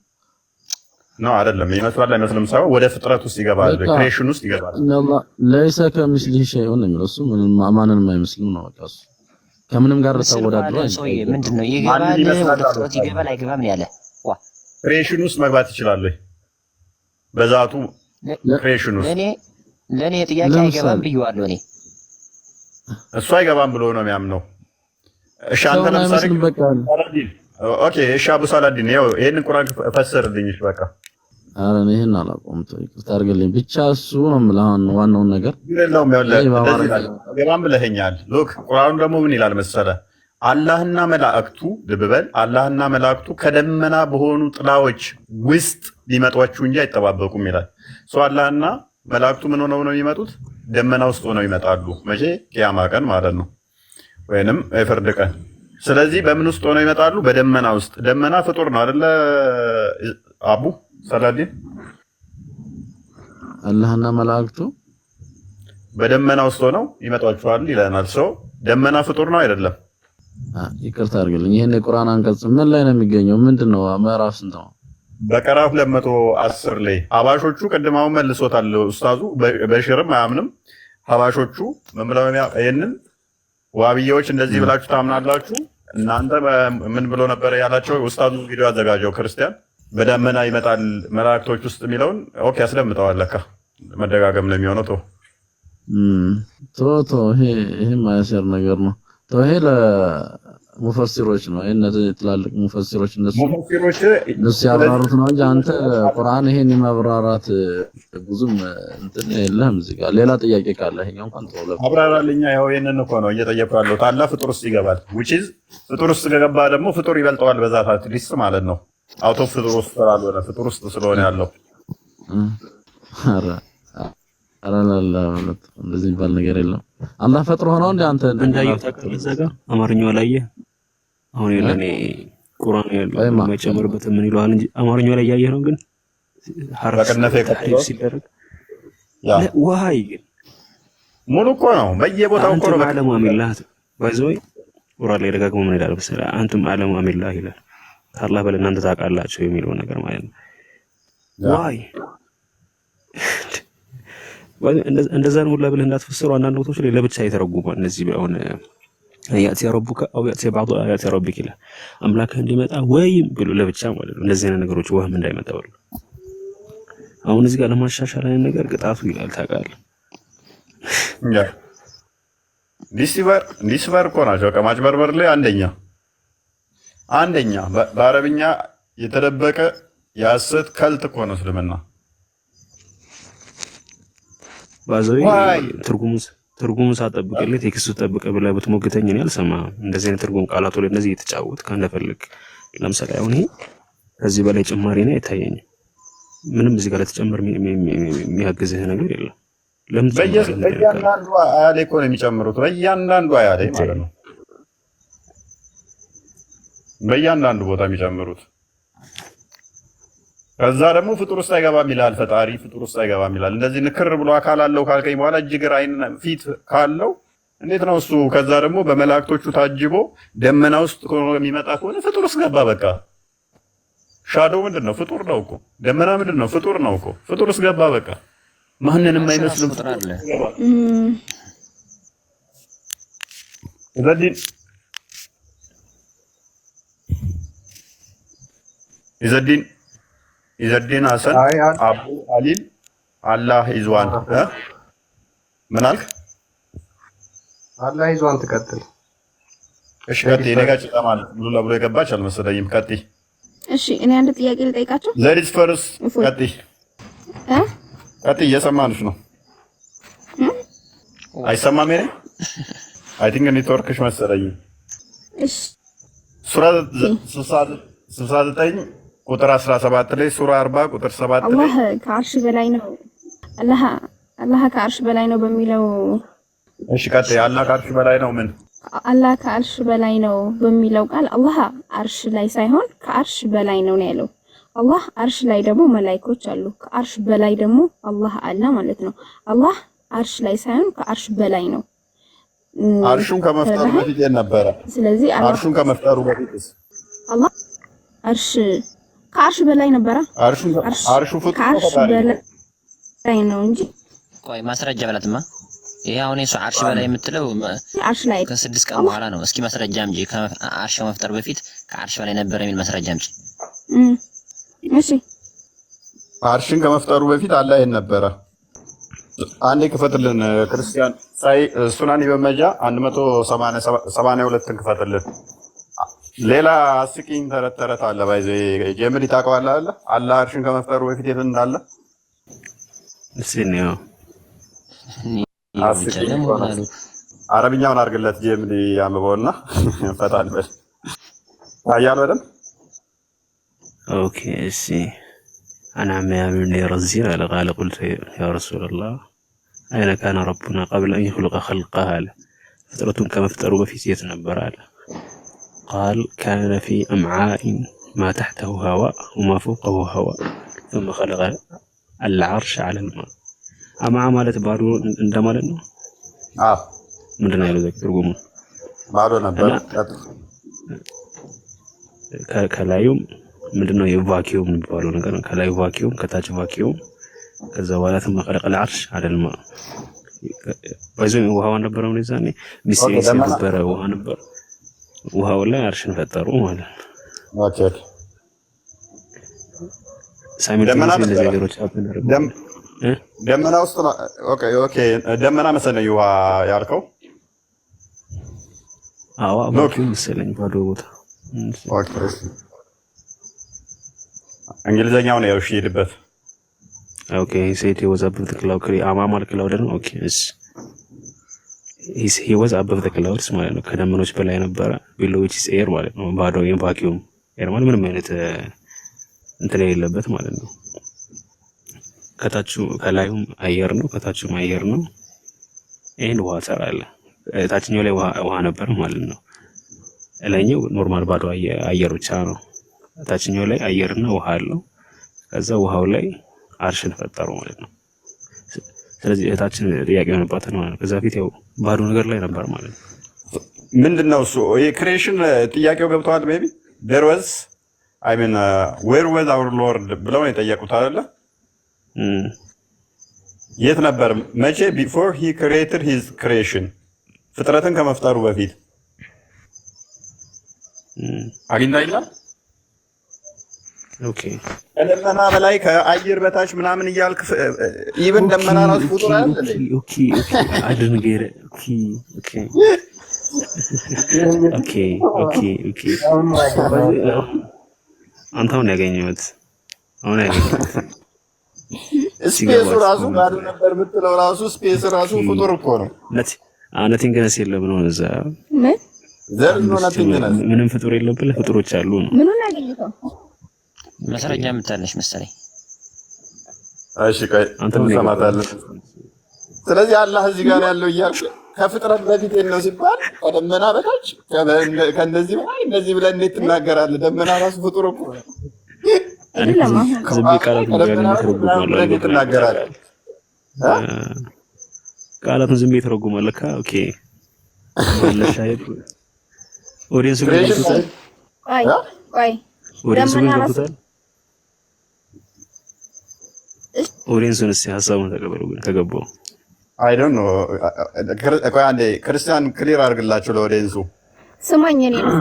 ነው አይደለም። ይመስላል አይመስልም ሳይሆን ወደ ፍጥረት ውስጥ ይገባል ወይ? ክሬሽን ውስጥ ይገባል። አላህ ለይሰ ከሚስሊሂ ሸይኡን ነው የሚለው። እሱ ማንንም አይመስልም ነው በቃ። እሱ ከምንም ጋር ተወዳድሮ ምንድነው ይገባል ወደ ፍጥረት ይገባል አይገባም ነው ያለ። ክሬሽን ውስጥ መግባት ይችላል ወይ? በዛቱ ክሬሽን ውስጥ ለኔ ጥያቄ አይገባም ብየዋለሁ። እኔ እሱ አይገባም ብሎ ነው የሚያምነው። እሺ አንተ ለምሳሌ ኦኬ፣ እሺ አቡ ሳላዲን ይኸው ይሄንን ቁርአን ፈሰርልኝ። እሺ በቃ ኧረ እኔ ይሄን አላውቀውም። ይቅርታ አድርግልኝ ብቻ እሱ ነው የምልህ ዋናውን ነገር የለውም። አይገባም ብለኸኛል። ሉክ ቁርአኑ ደግሞ ምን ይላል መሰለህ? አላህና መላእክቱ ልብ በል፣ አላህና መላእክቱ ከደመና በሆኑ ጥላዎች ውስጥ ሊመጧችሁ እንጂ አይጠባበቁም ይላል። ሰው አላህና መላእክቱ ምን ሆነው ነው የሚመጡት? ደመና ውስጥ ሆነው ይመጣሉ። መቼ? ቂያማ ቀን ማለት ነው፣ ወይንም የፍርድ ቀን። ስለዚህ በምን ውስጥ ሆነው ይመጣሉ? በደመና ውስጥ። ደመና ፍጡር ነው አይደለ? አቡ ሰላዲን አላህና መላእክቱ በደመና ውስጥ ሆነው ይመጧቸዋል ይለናል። ሰው ደመና ፍጡር ነው አይደለም? ይቅርታ አድርግልኝ። ይሄን የቁርአን አንቀጽ ምን ላይ ነው የሚገኘው? ምንድነው? ምዕራፍ ስንት ነው? በቀራ 210 ላይ ሀባሾቹ ቅድማው መልሶታል ኡስታዙ። በሽርም አያምንም። ሀባሾቹ ምን ብለው ይሄንን ዋብያዎች እንደዚህ ብላችሁ ታምናላችሁ እናንተ ምን ብሎ ነበር ያላቸው? ኡስታዙ ቪዲዮ አዘጋጀው ክርስቲያን በደመና ይመጣል መላእክቶች ውስጥ የሚለውን ኦኬ ያስደምጠዋል። ለካ መደጋገም ነው የሚሆነው። ይሄ ማያሰር ነገር ነው። ይሄ ለሙፈሲሮች ነው። እነዚህ ትላልቅ ሙፈሲሮች እነሱ ያብራሩት ነው እንጂ አንተ ቁርአን ይሄን የማብራራት ብዙም እንትን የለህም። እዚህ ጋር ሌላ ጥያቄ ካለ ይሄኛው እንኳን ተወለ አብራራልኛ። ያው ይሄንን እኮ ነው እየጠየቁ ያለው። ታላ ፍጡር ውስጥ ይገባል። which is ፍጡር ውስጥ ከገባ ደግሞ ፍጡር ይበልጠዋል በዛታት ሊስት ማለት ነው። አውቶ ፍጡር ውስጥ ስላልሆነ ፍጡር ውስጥ ስለሆነ ያለው አራላላ ማለት እንደዚህ የሚባል ነገር የለም። አላህ ፈጥሮ ሆነው እንደ አንተ እንዳየው ታውቃለህ። እዛ ጋር አማርኛው ላይ አሁን የለኔ ቁርአን ያለው የማይጨምርበት ምን ይለዋል እንጂ አማርኛው ላይ ያየህ ነው። ግን ሐረፍ ተሕሪፍ ሲደረግ ዋይ ሙሉ እኮ ነው በየቦታው እኮ ነው። ዓለሙ አሚላህ ባይዘይ ቁርአን ላይ ደጋግሞ ምን ይላል መሰለህ? አንቱም ዓለሙ አሚላህ ይላል። ከአላህ በላይ እናንተ ታውቃላችሁ የሚለው ነገር ማለት ነው። ዋይ እንደዛ ነው ሁላ ብለህ እንዳትፈስሩ። አንዳንድ ቦታዎች ላይ ለብቻ የተረጉመው እነዚህ አሁን ያቲ ረቡከ አው ያቲ بعض አያት ረቢክ ይላል አምላክህ እንዲመጣ ወይም ብሎ ለብቻ ማለት ነው። እንደዚህ አይነት ነገሮች ወህም እንዳይመጣ ብሎ አሁን እዚህ ጋር ለማሻሻል አይነት ነገር ቅጣቱ ይላል ታውቃለህ። ዲስቨር እኮ ናቸው ከማጭበርበር ላይ አንደኛ በአረብኛ የተደበቀ የሐሰት ከልት እኮ ነው እስልምና። ባዘይ ትርጉሙን ሳጠብቅልህ ቴክስቱ ጠብቀ ብለህ ብትሞግተኝ እኔ አልሰማህም። እንደዚህ አይነት ትርጉም ቃላቱ ላይ እንደዚህ እየተጫወትክ እንደፈለግ ለምሳሌ አሁን ይሄ ከዚህ በላይ ጭማሪ ነው አይታየኝም። ምንም እዚህ ጋር ለተጨመር የሚያግዝህ ነገር የለም። ለምን በእያንዳንዱ አያ ላይ እኮ ነው የሚጨምሩት። በእያንዳንዱ አያ ላይ ማለት ነው። በእያንዳንዱ ቦታ የሚጨምሩት። ከዛ ደግሞ ፍጡር ውስጥ አይገባም ይላል ፈጣሪ። ፍጡር ውስጥ አይገባም ይላል። እንደዚህ ንክር ብሎ አካል አለው ካልከኝ በኋላ እጅ እግር አይን ፊት ካለው እንዴት ነው እሱ? ከዛ ደግሞ በመላእክቶቹ ታጅቦ ደመና ውስጥ ሆኖ የሚመጣ ከሆነ ፍጡር ውስጥ ገባ በቃ። ሻዶ ምንድን ነው? ፍጡር ነው እኮ። ደመና ምንድን ነው? ፍጡር ነው እኮ። ፍጡር ውስጥ ገባ በቃ። ማንንም አይመስልም። ኢዘዲን ሐሰን አቡ አሊል አላህ ይዟን ምን አልክ? አላህ ይዟን ትቀጥል። እሺ ቀጥይ። እኔ ጋር ጭቃ ማለት ሙሉ ለብሎ የገባች አልመሰለኝም። ቀጥይ። እሺ እኔ አንድ ጥያቄ ልጠይቃቸው። ሌዲስ ፈርስ። ቀጥይ ቀጥይ። እየሰማንሽ ነው። አይሰማም? እኔ አይ ቲንክ ኔትወርክሽ መሰለኝ። እሺ ሱራ 69 ቁጥር 17 ላይ ሱራ 40 ቁጥር 7 ላይ አላህ ከአርሽ በላይ ነው። አላህ ከአርሽ በላይ ነው በሚለው እሺ ቀጥይ። አላህ ከአርሽ በላይ ነው ምን? አላህ ከአርሽ በላይ ነው በሚለው ቃል አላህ አርሽ ላይ ሳይሆን ከአርሽ በላይ ነው ያለው። አላህ አርሽ ላይ ደግሞ መላእክቶች አሉ። ከአርሽ በላይ ደግሞ አላህ አለ ማለት ነው። አላህ አርሽ ላይ ሳይሆን ከአርሽ በላይ ነው። አርሹን ከመፍጠሩ በፊት ነበረ። ስለዚህ አርሹን ከመፍጠሩ በፊትስ አላህ አርሽ ከአርሽ በላይ ነበረ። አርሹ ፍጡር በላይ ነው እንጂ ቆይ ማስረጃ በላትማ። ይሄ አሁን እሱ አርሽ በላይ የምትለው አርሽ ላይ ከ6 ቀን በኋላ ነው። እስኪ ማስረጃ እንጂ ከአርሽ መፍጠር በፊት ከአርሽ በላይ ነበረ የሚል ማስረጃ እንጂ። እሺ አርሽን ከመፍጠሩ በፊት አላህ ነበረ። አንዴ ክፈትልን ክርስቲያን ሳይ ሱናን ይበመጃ 182 ክፈትልን። ሌላ አስቂኝ ተረት አለ ባይዘ ጀምሪ ታውቀዋለህ አለ አላህ አርሽን ከመፍጠሩ በፊት የት እንዳለ እስኒዮ አረብኛውን አድርግለት ጀምሪ ያንብበውና ፈታን በል ታያለህ አይደል? ኦኬ እሺ انا عم يعملني رزين قال قلت يا رسول الله اين كان ربنا قبل ان يخلق خلقه فترة كما افتروا في سيت نبر قال كان في امعاء ما تحته هواء وما فوقه هواء ثم خلق العرش على الماء امعاء ማለት ባዶ እንደማለት ነው። ምንድን ነው ያለው ትርጉሙ? ባዶ ነበር። ከላዩም ምንድነው የቫኪዩም የሚባለው ነገር ነው። ከላይ ቫኪዩም ከታች ቫኪዩም ከዛ በኋላ ثم خلق العرش على الماء ባይዘን ውሃው ነበር ነው ለዛኔ ሚስቴስ ነበር ውሃ ነበር። ውሃው ላይ አርሽን ፈጠሩ ማለት ነው። ኦኬ ሳይመልስ እንደዚህ ነገሮች አፕን ደመና ውስጥ ነው። ኦኬ ደመና መሰለኝ ውሃ ያልከው። አዎ አባቱ መሰለኝ ባዶ ቦታ። ኦኬ እንግሊዘኛው ነው እሺ ሄድበት። ኦኬ ሴት was above the cloud አማማል ክላውድ ነው። ኦኬ እሺ he was above the clouds ማለት ነው። ከደመኖች በላይ ነበረ። below which is air ማለት ነው። ባዶ ቫኪዩም ኤር ማለት ምንም አይነት እንትን የሌለበት ማለት ነው። ከታቹ ከላዩም አየር ነው፣ ከታቹም አየር ነው። ይሄን ዋተር አለ። ታችኛው ላይ ውሃ ነበር ማለት ነው። ላይኛው ኖርማል ባዶ አየር ብቻ ነው። ታችኛው ላይ አየርና ውሃ አለው። ከዛ ውሃው ላይ አርሽን ፈጠሩ ማለት ነው። ስለዚህ እታችን ጥያቄ ሆነባት ነው ማለት ነው። ከዛ ፊት ያው ባዶ ነገር ላይ ነበር ማለት ነው። ምንድነው እሱ የክሬሽን ጥያቄው ገብቷል። ሜቢ there was I mean where was our lord ብለው ነው የጠየቁት አይደለ? የት ነበር መቼ? before he created his creation ፍጥረትን ከመፍጠሩ በፊት አግኝታ ይላል። ኦኬ ደመና በላይ ከአየር በታች ምናምን እያልክ ኢቭን ደመና ራሱ ፍጡር አይደል? ኦኬ I didn't get it. ኦኬ አንተውን ያገኘሁት አሁን ያገኘሁት ስፔስ ራሱ ባዶ ነበር የምትለው ራሱ ስፔስ ራሱ ፍጡር እኮ ነው። ነቲንግነስ የለም ነው እዛ ዘር ነው ነቲንግነስ ምንም ፍጡር የለም ብለህ ፍጡሮች አሉ ነው። ምኑን ያገኘኸው? መስረጃ የምታለሽ መሰለኝ። እሺ ቆይ አንተ ምን ሰማታለህ? ስለዚህ አላህ እዚህ ጋር ያለው እያልኩ ከፍጥረት በፊት ነው ሲባል ከደመና በታች ከእንደዚህ በላይ እንደዚህ ብለህ እንዴት ትናገራለህ? ደመና ራሱ ፍጡር እኮ ነው። ቃላቱን ዝም ብዬ ተረጉማለሁ። ኦኬ ወለሽ አይደል? ኦዲየንሱ ገብቶታል። ኦዲየንሱ ገብቶታል። ኦዲየንሱን እስኪ ሀሳቡን ተቀበሉ። ግን ከገባው አይ ዶንት ኖ ቆይ አንዴ ክርስቲያን ክሊር አድርግላችሁ ለኦዲየንሱ። ስማኝ እኔ ነው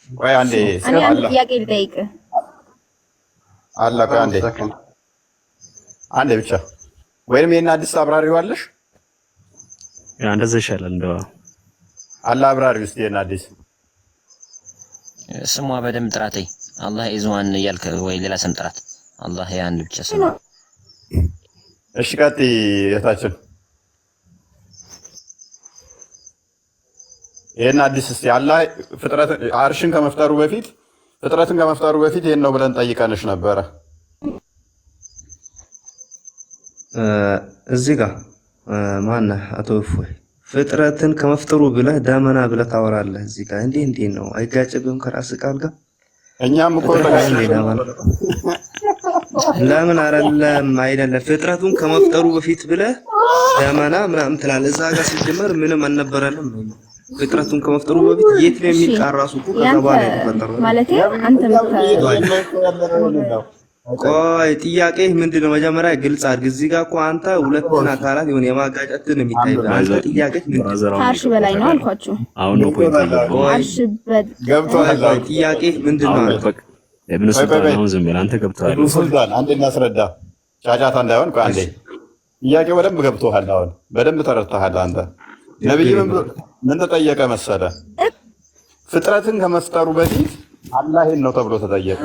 ቆይ አንዴ እኔ አንድ ጥያቄ ልጠይቅህ። አላ ቆይ አንዴ ብቻ ወይም የእነ አዲስ አብራሪዋለሽ? ያ እንደዛ ይሻላል። እንደው አላ አብራሪ ውስጥ የእነ አዲስ ስሟ በደምብ ጥራተኝ። አላህ ኢዝዋን እያልክ ወይ ሌላ ስም ጥራት። አላህ ያን ብቻ ስም። እሺ ቀጥይ የታችን የእነ አዲስ እስቲ አላህ ፍጥረት አርሽን ከመፍጠሩ በፊት ፍጥረትን ከመፍጠሩ በፊት ይሄን ነው ብለን ጠይቀንሽ ነበረ። እዚህ ጋር ማነህ አቶ እፎይ ፍጥረትን ከመፍጠሩ ብለህ ደመና ብለህ ታወራለህ። እዚህ ጋር እንዴ ነው አይጋጭብህም ከራስህ ቃል ጋር? እኛም እኮ ለምን አይደለም ፍጥረቱን ከመፍጠሩ በፊት ብለህ ደመና ምናምን ትላለህ። እዛ ጋር ሲጀመር ምንም አልነበረንም። ፍጥረቱን ከመፍጠሩ በፊት የት ነው የሚል ቃል ራሱ እኮ ከዛ በኋላ የተፈጠረው ማለት አንተ ቆይ ጥያቄ ምንድነው? መጀመሪያ ግልጽ አድርግ። እዚህ ጋር እኮ አንተ ሁለቱን አካላት የሆነ የማጋጨትን የሚታይበት አንተ ጥያቄ ምንድነው? ከአርሽ በላይ ነው አልኳችሁ። አሁን ነው ፖይንት አርሽ ገብቷል። ጥያቄ ምንድነው? ኢብኑ ሱልጣን አሁን ዝም ብለህ አንተ ገብቷል። ኢብኑ ሱልጣን አንዴ እናስረዳ፣ ጫጫታ እንዳይሆን። ቆይ አንዴ ጥያቄው በደንብ ገብቶሃል። አሁን በደንብ ተረድተሃል አንተ። ነብዩ ምን ተጠየቀ መሰለ? ፍጥረትን ከመፍጠሩ በፊት አላህን ነው ተብሎ ተጠየቀ።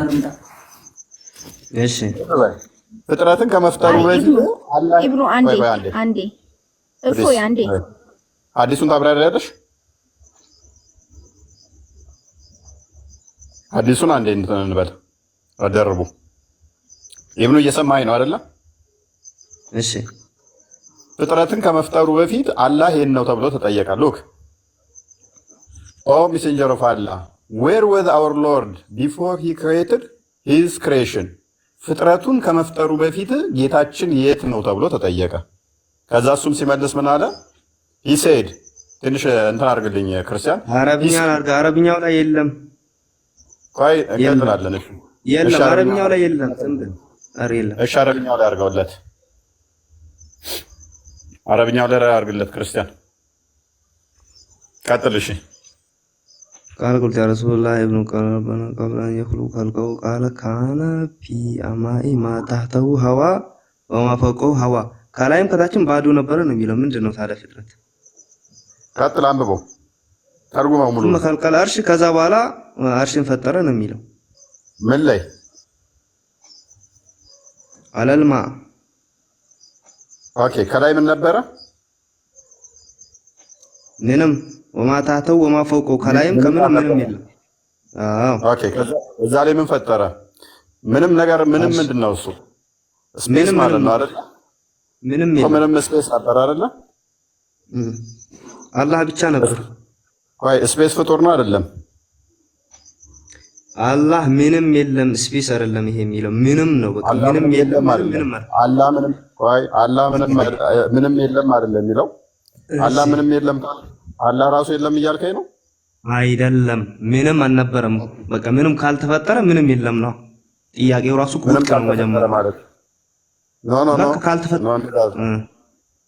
እሺ ፍጥረትን ከመፍጠሩ በፊት አላህ ኢብኑ አንዴ እፎይ አንዴ አዲሱን ታብራሪያለሽ? አዲሱን አንዴ እንበል አደረቡ። ኢብኑ እየሰማኸኝ ነው አይደለ? እሺ ፍጥረትን ከመፍጠሩ በፊት አላህ ይሄን ነው ተብሎ ተጠየቀ። ሉክ ኦ ሜሴንጀር ኦፍ አላህ ዌር ዋዝ አወር ሎርድ ቢፎር ሂ ክሬትድ ሂዝ ክሬሽን ፍጥረቱን ከመፍጠሩ በፊት ጌታችን የት ነው ተብሎ ተጠየቀ። ከዛ እሱም ሲመልስ ምን አለ? ሂ ሴድ ትንሽ እንትን አድርግልኝ ክርስቲያን፣ አረብኛው ላይ የለም። ቆይ እንቀጥላለን። እሺ የለም አረብኛው ላይ የለም። እሺ አረብኛው ላይ አድርገውለት፣ አረብኛው ላይ አድርግለት ክርስቲያን። ቀጥል። እሺ ቃለ ቁልት ያ ረሱላህ ኢብኑ ቀረበና ቀብላን የኽሉ ከልቀው ቃለ ካነ ፊ አማኢ ማታህተው ሀዋ ወማፈቀው ሀዋ ከላይም ከታችም ባዶ ነበረ ነው የሚለው። ምንድነው ታዲያ ፍጥረት? ቀጥል አንብበው ተርጉመው ሙሉ መከልከል አርሽ ከዛ በኋላ አርሽን ፈጠረ ነው የሚለው። ምን ላይ አለልማ ኦኬ ከላይ ምን ነበረ? ምንም ወማታተው ወማፈቀው ከላይም ከምንም ምንም የለም። አዎ ኦኬ ከዛ ላይ ምን ፈጠረ? ምንም ነገር ምንም ምንድነው እሱ? ስፔስ ማለት ነው አይደል? ምንም የለም። ምንም ስፔስ ነበር አይደል? አላህ ብቻ ነበር። ቆይ ስፔስ ፍጡር ነው አይደለም? አላህ ምንም የለም ስፔስ አይደለም ይሄ የሚለው ምንም ነው። በቃ ምንም የለም ምንም አላህ ምንም ቆይ አላህ ምንም የለም አይደለም የሚለው? አላህ ምንም የለም አላህ ራሱ የለም እያልከኝ ነው? አይደለም ምንም አልነበረም። በቃ ምንም ካልተፈጠረ ምንም የለም ነው ጥያቄው ራሱ ቁልቅ ነው መጀመሪያ ማለት ኖ ካልተፈጠረ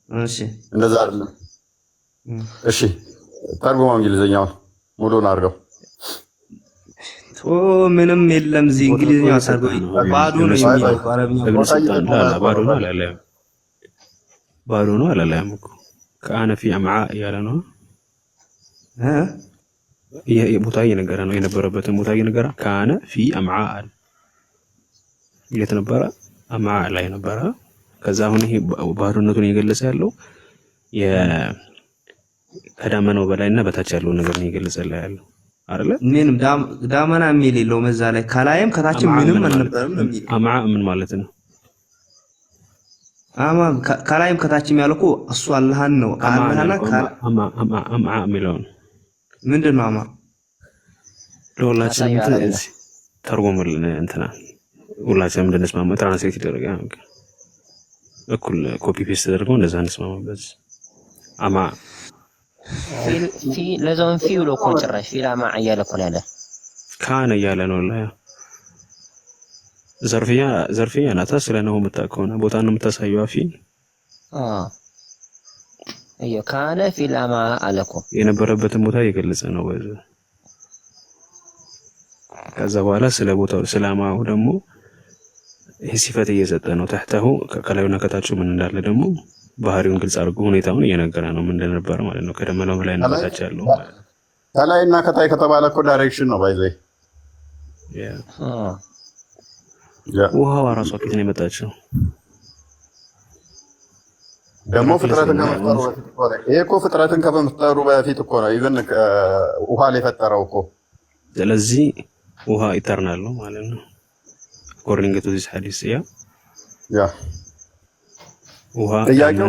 እሺ እንደዛ አይደለም። እሺ ተርጉመው እንግሊዘኛውን ሙሉን አድርገው። ምንም የለም እዚህ እንግሊዘኛው አሳርገው ባዶ ነው የሚለው አረብኛ ባዶ ነው አላለም እኮ ካነ ፊ አምዓ ያለ ነው ቦታ እየነገረ ነው የነበረበትን ቦታ እየነገረ ካነ ፊ አምዓ አለ የት ነበረ? አምዓ ላይ ነበረ። ከዛ አሁን ይሄ ባዶነቱን እየገለጸ ያለው ከዳመናው በላይና በታች ያለው ነገር ነው እየገለጸላ ያለው አይደለ? ምንም ዳመና የሚል የለው መዛ ላይ ከላይም ከታችም ምንም አልነበረም። አምዓ ምን ማለት ነው? ከላይም ከታችም ያለው እኮ እሱ አላህን ነው። አላህና አምዓ የሚለው ምንድነው? አማ ለሁላችንም ተርጉምልን እንትና ሁላችንም እንድንስማማ ትራንስሌት ይደረጋ እኩል ኮፒ ፔስት ተደርገው እንደዛ እንስማማበት። አማ ፊ ለዛውን ፊ ብሎ እኮ ጭራሽ ፊ ላማ እያለ እኮ ያለ ካነ እያለ ነው ላይ ዘርፊያ ናታ ስለነው የምታውቀውና ቦታ ነው የምታሳየው። ፊ አዮ ካነ ፊ ላማ አለኮ የነበረበትን ቦታ እየገለጸ ነው። ከዛ በኋላ ስለ ቦታው ስላማው ደግሞ ይሄ ሲፈት እየሰጠ ነው። ተህተሁ ከላዩና ከታቹ ምን እንዳለ ደግሞ ባህሪውን ግልጽ አድርጎ ሁኔታውን እየነገረ ነው ምን እንደነበረ ማለት ነው። ከደመናው በላይ እና በታች ያለው ከላይና ከታይ ከተባለ እኮ ዳይሬክሽን ነው ባይዘይ ውሃው ራሷ ከየት ነው የመጣችው? ደግሞ ፍጥረትን ከመፍጠሩ በፊት እኮ ነው። ይሄ እኮ ፍጥረትን ከመፍጠሩ በፊት እኮ ነው ኢቭን ውሃ ላይ ፈጠረው እኮ። ስለዚህ ውሃ ኢተርናል ነው ማለት ነው according to this hadith ያ ውሃ ጥያቄው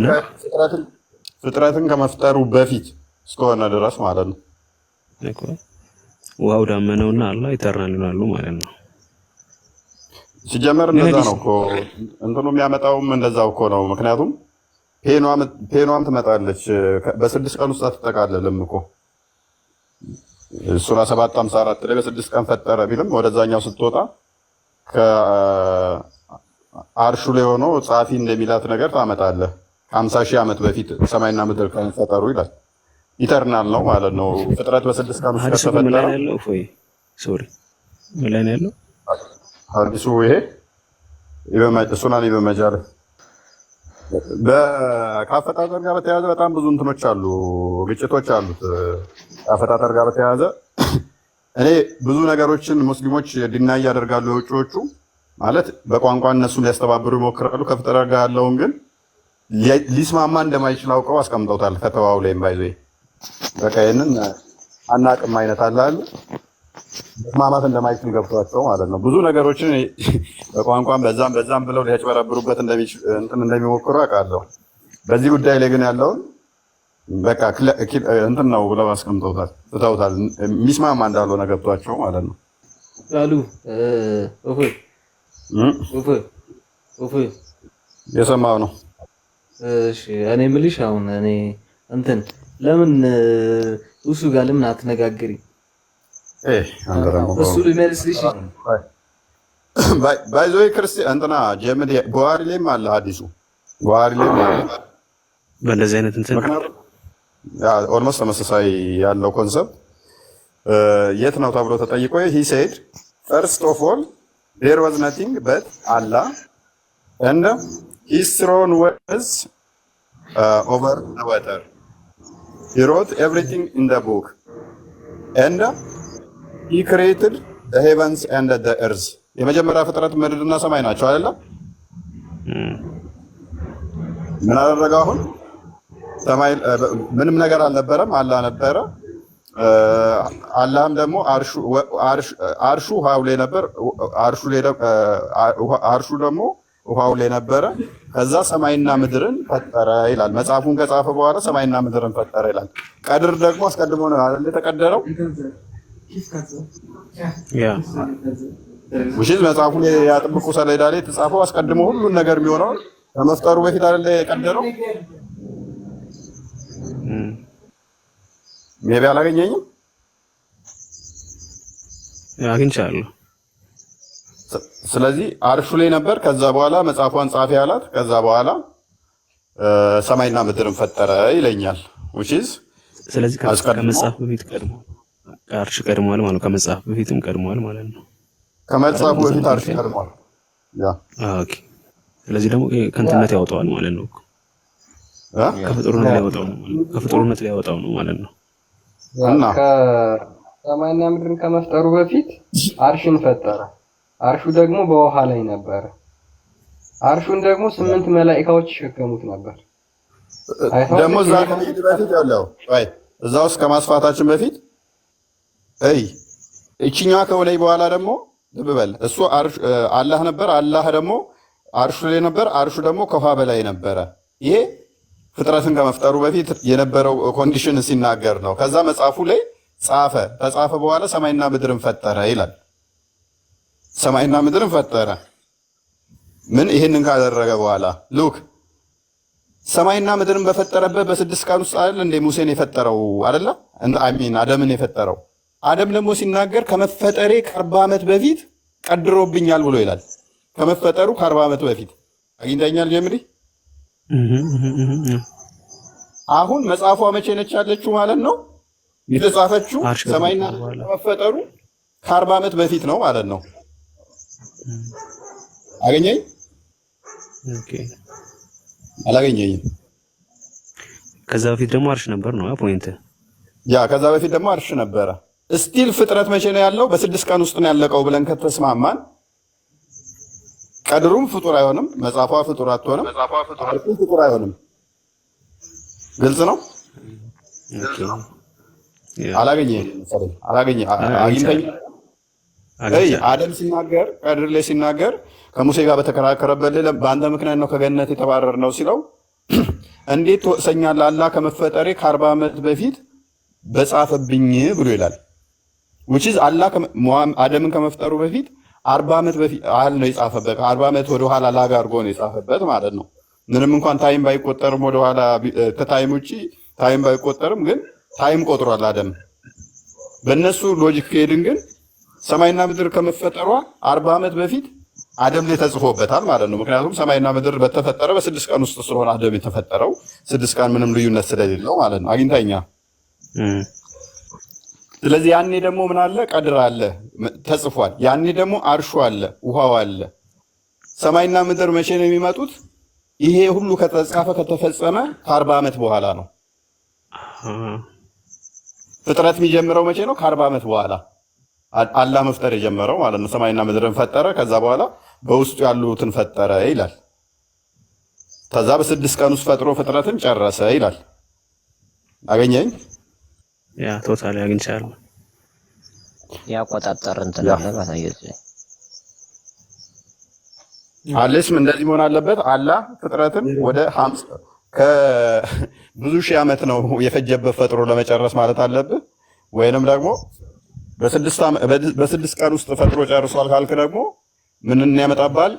ፍጥረትን ከመፍጠሩ በፊት እስከሆነ ድረስ ማለት ነው እኮ ውሃው ዳመናውና አላህ ኢተርናል ይላሉ ማለት ነው። ሲጀመር እንደዛ ነው እኮ እንትኑ የሚያመጣውም እንደዛው እኮ ነው። ምክንያቱም ፔኗም ትመጣለች በ6 ቀን ውስጥ አትጠቃለልም እኮ ሱራ 7:54 ላይ በ6 ቀን ፈጠረ ቢልም ወደዛኛው ስትወጣ ከአርሹ ላይ ሆኖ ጻፊ እንደሚላት ነገር ታመጣለህ። 50,000 ዓመት በፊት ሰማይና ምድር ከፈጠሩ ይላል። ኢተርናል ነው ማለት ነው። ፍጥረት በ6 ቀን ውስጥ ከተፈጠረ ያለው ፎይ ሶሪ ምን ያለው ሐዲሱ ይሄ ሱናን በመጃር ከአፈጣጠር ጋር በተያያዘ በጣም ብዙ እንትኖች አሉ፣ ግጭቶች አሉት። አፈጣጠር ጋር በተያያዘ እኔ ብዙ ነገሮችን ሙስሊሞች ዲናይ ያደርጋሉ። የውጭዎቹ ማለት በቋንቋ እነሱ ሊያስተባብሩ ይሞክራሉ። ከፍጥረት ጋር ያለውን ግን ሊስማማ እንደማይችል አውቀው አስቀምጠውታል። ከተዋው ላይም ባይዘ በቃ ይሄንን አናቅም አይነት አለ መስማማት እንደማይችል ገብቷቸው ማለት ነው። ብዙ ነገሮችን በቋንቋም በዛም ብለው ሊያጭበረብሩበት እንደሚሞክሩ አውቃለሁ። በዚህ ጉዳይ ላይ ግን ያለውን በቃ እንትን ነው ብለው አስቀምጠውታል፣ ትተውታል። የሚስማማ እንዳልሆነ ገብቷቸው ማለት ነው። አሉ የሰማው ነው። እሺ እኔ የምልሽ አሁን እኔ እንትን ለምን እሱ ጋር ለምን አትነጋገሪ? እሱ ሊመልስልሽ ባይዞይ ክርስቲያን እንትና ጀምድ ቡሃሪ ላይም አለ ሐዲሱ ቡሃሪ ላይም አለ በእንደዚህ አይነት እንትን ኦልሞስት ተመሳሳይ ያለው ኮንሰፕት የት ነው ተብሎ ተጠይቆ he said first of all there was nothing but Allah and his throne was over the water. He wrote everything in the book and he created the heavens and the earth. የመጀመሪያ ፍጥረት ምድርና ሰማይ ናቸው አይደል? ምን አደረገ? አሁን ሰማይ ምንም ነገር አልነበረም፣ አላህ ነበረ። አላህም ደግሞ አርሹ ውሃው ላይ ነበር፣ አርሹ ደግሞ ውሃው ላይ ነበረ። ከዛ ሰማይና ምድርን ፈጠረ ይላል። መጽሐፉን ከጻፈ በኋላ ሰማይና ምድርን ፈጠረ ይላል። ቀድር ደግሞ አስቀድሞ ነው አይደል የተቀደረው? ውሽዝ መጽሐፉ ላይ ያጥብቁ ሰሌዳ ላይ የተጻፈው አስቀድሞ ሁሉን ነገር የሚሆነው ከመፍጠሩ በፊት አይደል የቀደረው? ሜቢ አላገኘኝም? አግኝቻለሁ። ስለዚህ አርሹ ላይ ነበር። ከዛ በኋላ መጽሐፏን ጻፊ ያላት። ከዛ በኋላ ሰማይና ምድርን ፈጠረ ይለኛል። ውሽዝ ስለዚህ ከመጽሐፍ በፊት ቀድሞ አርሽ ቀድሟል ማለት ነው። ከመጽሐፍ በፊትም ቀድሟል ማለት ነው። ከመጽሐፉ በፊት አርሽ ቀድሟል። ያ ኦኬ። ስለዚህ ደግሞ ከእንትነት ያወጣዋል ማለት ነው። ከፍጡርነት ላይ ያወጣው ነው ማለት ነው። እና ከሰማይና ምድርን ከመፍጠሩ በፊት አርሽን ፈጠረ። አርሹ ደግሞ በውሃ ላይ ነበረ። አርሹን ደግሞ 8 መላእክቶች ይሸከሙት ነበር። ደግሞ እዛ ከመሄድ በፊት ያለው አይ እዛ ውስጥ ከማስፋታችን በፊት እቺኛዋ ከወላይ በኋላ ደግሞ ልብ በል እሱ አላህ ነበር። አላህ ደግሞ አርሹ ላይ ነበር። አርሹ ደግሞ ከውሃ በላይ ነበረ። ይሄ ፍጥረትን ከመፍጠሩ በፊት የነበረው ኮንዲሽን ሲናገር ነው። ከዛ መጽሐፉ ላይ ጻፈ። ተጻፈ በኋላ ሰማይና ምድርን ፈጠረ ይላል። ሰማይና ምድርን ፈጠረ። ምን ይሄንን ካደረገ በኋላ ሉክ ሰማይና ምድርን በፈጠረበት በ6 ቀን ውስጥ አይደል እንደ ሙሴን የፈጠረው አይደለ? አሚን አደምን የፈጠረው። አደም ደግሞ ሲናገር ከመፈጠሬ ከ40 ዓመት በፊት ቀድሮብኛል ብሎ ይላል። ከመፈጠሩ ከ40 ዓመት በፊት አግኝተኛል ጀምሪ። አሁን መጽሐፏ መቼ ነች ያለችው ማለት ነው? የተጻፈችው ሰማይና ከመፈጠሩ ከ40 ዓመት በፊት ነው ማለት ነው። አገኘኝ? ኦኬ አላገኘኝም። ከዛ በፊት ደግሞ አርሽ ነበር ነው ፖይንት። ያ ከዛ በፊት ደግሞ አርሽ ነበረ። ስቲል ፍጥረት መቼ ነው ያለው? በ6 ቀን ውስጥ ነው ያለቀው ብለን ከተስማማን ቀድሩም ፍጡር አይሆንም፣ መጽሐፏ ፍጡር አትሆንም፣ አርሹም ፍጡር አይሆንም። ግልጽ ነው። ኦኬ አላገኘኝም መሰለኝ። አግኝተኝ አደም ሲናገር ቀድር ላይ ሲናገር ከሙሴ ጋር በተከራከረበት ላይ በአንተ ምክንያት ነው ከገነት የተባረር ነው ሲለው እንዴት ትወቅሰኛለህ? አላህ ከመፈጠሬ ከ40 ዓመት በፊት በጻፈብኝ ብሎ ይላል። which is አላህ አደምን ከመፍጠሩ በፊት 40 ዓመት በፊት አህል ነው የጻፈበት። 40 ዓመት ወደ ኋላ ላጋ አድርጎ ነው የጻፈበት ማለት ነው። ምንም እንኳን ታይም ባይቆጠርም ወደ ኋላ ከታይም ውጪ ታይም ባይቆጠርም ግን ታይም ቆጥሯል አደም። በእነሱ ሎጂክ ከሄድን ግን ሰማይና ምድር ከመፈጠሯ 40 ዓመት በፊት አደም ላይ ተጽፎበታል ማለት ነው። ምክንያቱም ሰማይና ምድር በተፈጠረ በ6 ቀን ውስጥ ስለሆነ አደም የተፈጠረው 6 ቀን ምንም ልዩነት ስለሌለው ማለት ነው። አግኝተኛ ስለዚህ ያኔ ደግሞ ምን አለ? ቀድር አለ ተጽፏል። ያኔ ደግሞ አርሹ አለ፣ ውሃው አለ። ሰማይና ምድር መቼ ነው የሚመጡት? ይሄ ሁሉ ከተጻፈ ከተፈጸመ ከ40 ዓመት በኋላ ነው። ፍጥረት የሚጀምረው መቼ ነው? ከ40 ዓመት በኋላ አላህ መፍጠር የጀመረው ማለት ነው። ሰማይና ምድርን ፈጠረ፣ ከዛ በኋላ በውስጡ ያሉትን ፈጠረ ይላል። ከዛ በ6 ቀን ውስጥ ፈጥሮ ፍጥረትን ጨረሰ ይላል። አገኘኝ? ያ ቶታሊ አግኝቻለሁ። ያቆጣጠር እንትን አለ ባታየት አለስም እንደዚህ መሆን አለበት። አላህ ፍጥረትን ወደ 50 ከብዙ ሺህ ዓመት ነው የፈጀበት ፈጥሮ ለመጨረስ ማለት አለብህ። ወይንም ደግሞ በ6 ቀን ውስጥ ፈጥሮ ጨርሷል ካልክ ደግሞ ምንን ያመጣባል?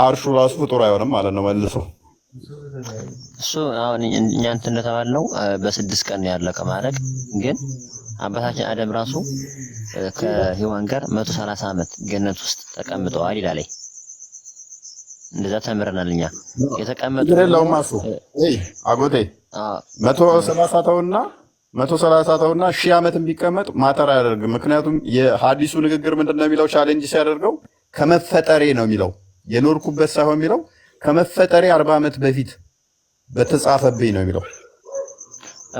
አርሹ ራሱ ፍጡር አይሆንም ማለት ነው መልሶ። እሱ አሁን እኛ እንትን እንደተባልነው በ6 ቀን ያለቀ ማለት ግን አባታችን አደም ራሱ ከሔዋን ጋር 130 ዓመት ገነት ውስጥ ተቀምጠዋል ይላል። እንደዛ ተምረናል እኛ። የተቀመጠው ለውማሱ አጎቴ 130 ተውና 130 ተውና 1000 ዓመት ቢቀመጥ ማተር አያደርግም። ምክንያቱም የሐዲሱ ንግግር ምንድነው የሚለው? ቻሌንጅ ሲያደርገው ከመፈጠሬ ነው የሚለው፣ የኖርኩበት ሳይሆን የሚለው ከመፈጠሬ 40 ዓመት በፊት በተጻፈብኝ ነው የሚለው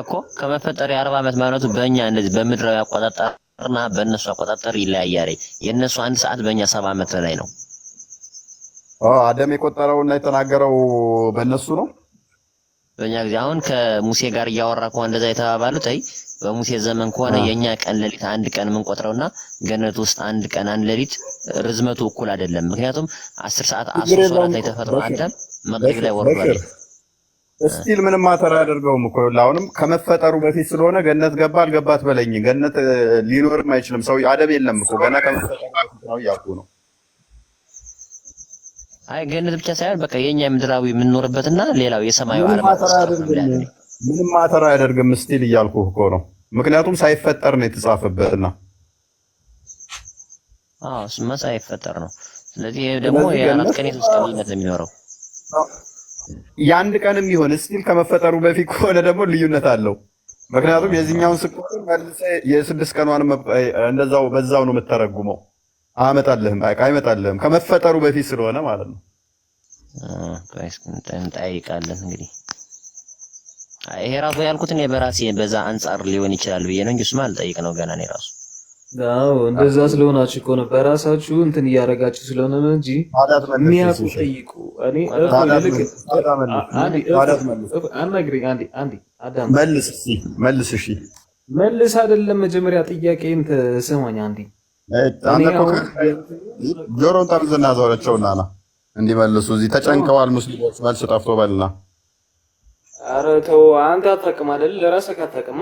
እኮ። ከመፈጠሬ 40 ዓመት ማለቱ በእኛ እንደዚህ በምድራዊ አቆጣጠርና በእነሱ አቆጣጠር ይለያያል። የእነሱ 1 ሰዓት በእኛ 70 ዓመት ላይ ነው። አደም የቆጠረውና የተናገረው በእነሱ ነው። በእኛ ጊዜ አሁን ከሙሴ ጋር እያወራ ከሆነ እንደዛ የተባባሉት በሙሴ ዘመን ከሆነ የኛ ቀን ሌሊት 1 ቀን የምንቆጥረውና ገነት ውስጥ 1 ቀን 1 ሌሊት ርዝመቱ እኩል አይደለም። ምክንያቱም 10 ሰዓት 10 ሶላት ላይ ተፈጥሮ አዳም መግሪብ ላይ ወርዷል። እስቲል ምንም ማተር አያደርገውም እኮ አሁንም ከመፈጠሩ በፊት ስለሆነ ገነት ገባ አልገባት በለኝ። ገነት ሊኖርም አይችልም። ሰው አደም የለም እኮ ገና ከመፈጠሩ በፊት ነው እያልኩ ነው። አይ ገነት ብቻ ሳይሆን በቃ የኛ ምድራዊ የምንኖርበትና ሌላው የሰማዩ ዓለም ምንም ማተር አያደርግም እስቲል እያልኩህ እኮ ነው። ምክንያቱም ሳይፈጠር ነው የተጻፈበትና እሱማ ሳይፈጠር ነው። ስለዚህ ደግሞ የ4 ቀን የ3 ቀን ልዩነት ነው የሚኖረው። የ1 ቀንም ይሁን እስቲል ከመፈጠሩ በፊት ከሆነ ደግሞ ልዩነት አለው። ምክንያቱም የዚህኛውን ስቁጥር መልሰህ የ6 ቀኗን እንደዛው በዛው ነው የምትተረጉመው። አመጣልህም አይመጣልህም ከመፈጠሩ በፊት ስለሆነ ማለት ነው። ጋይስ እንጠይቃለን እንግዲህ ይሄ ራሱ ያልኩት እኔ በራሴ በዛ አንፃር ሊሆን ይችላል ብዬ ነው እንጂ እሱማ አልጠይቅ ነው ገና እኔ ራሱ። እንደዛ ስለሆናችሁ እኮ ነው በራሳችሁ እንትን እያደረጋችሁ ስለሆነ ነው እንጂ የሚያውቁ ጠይቁ። እኔ መልስ እሺ መልስ አይደለም መጀመሪያ ጥያቄን ተሰማኝ አንዴ ጆሮን ጠርዝና ዞረቸውና ና እንዲመልሱ እዚህ ተጨንቀዋል ሙስሊሞች። መልስ ጠፍቶ በልና ኧረ ተው አንተ አታውቅም አይደል? ለራስህ አታውቅማ።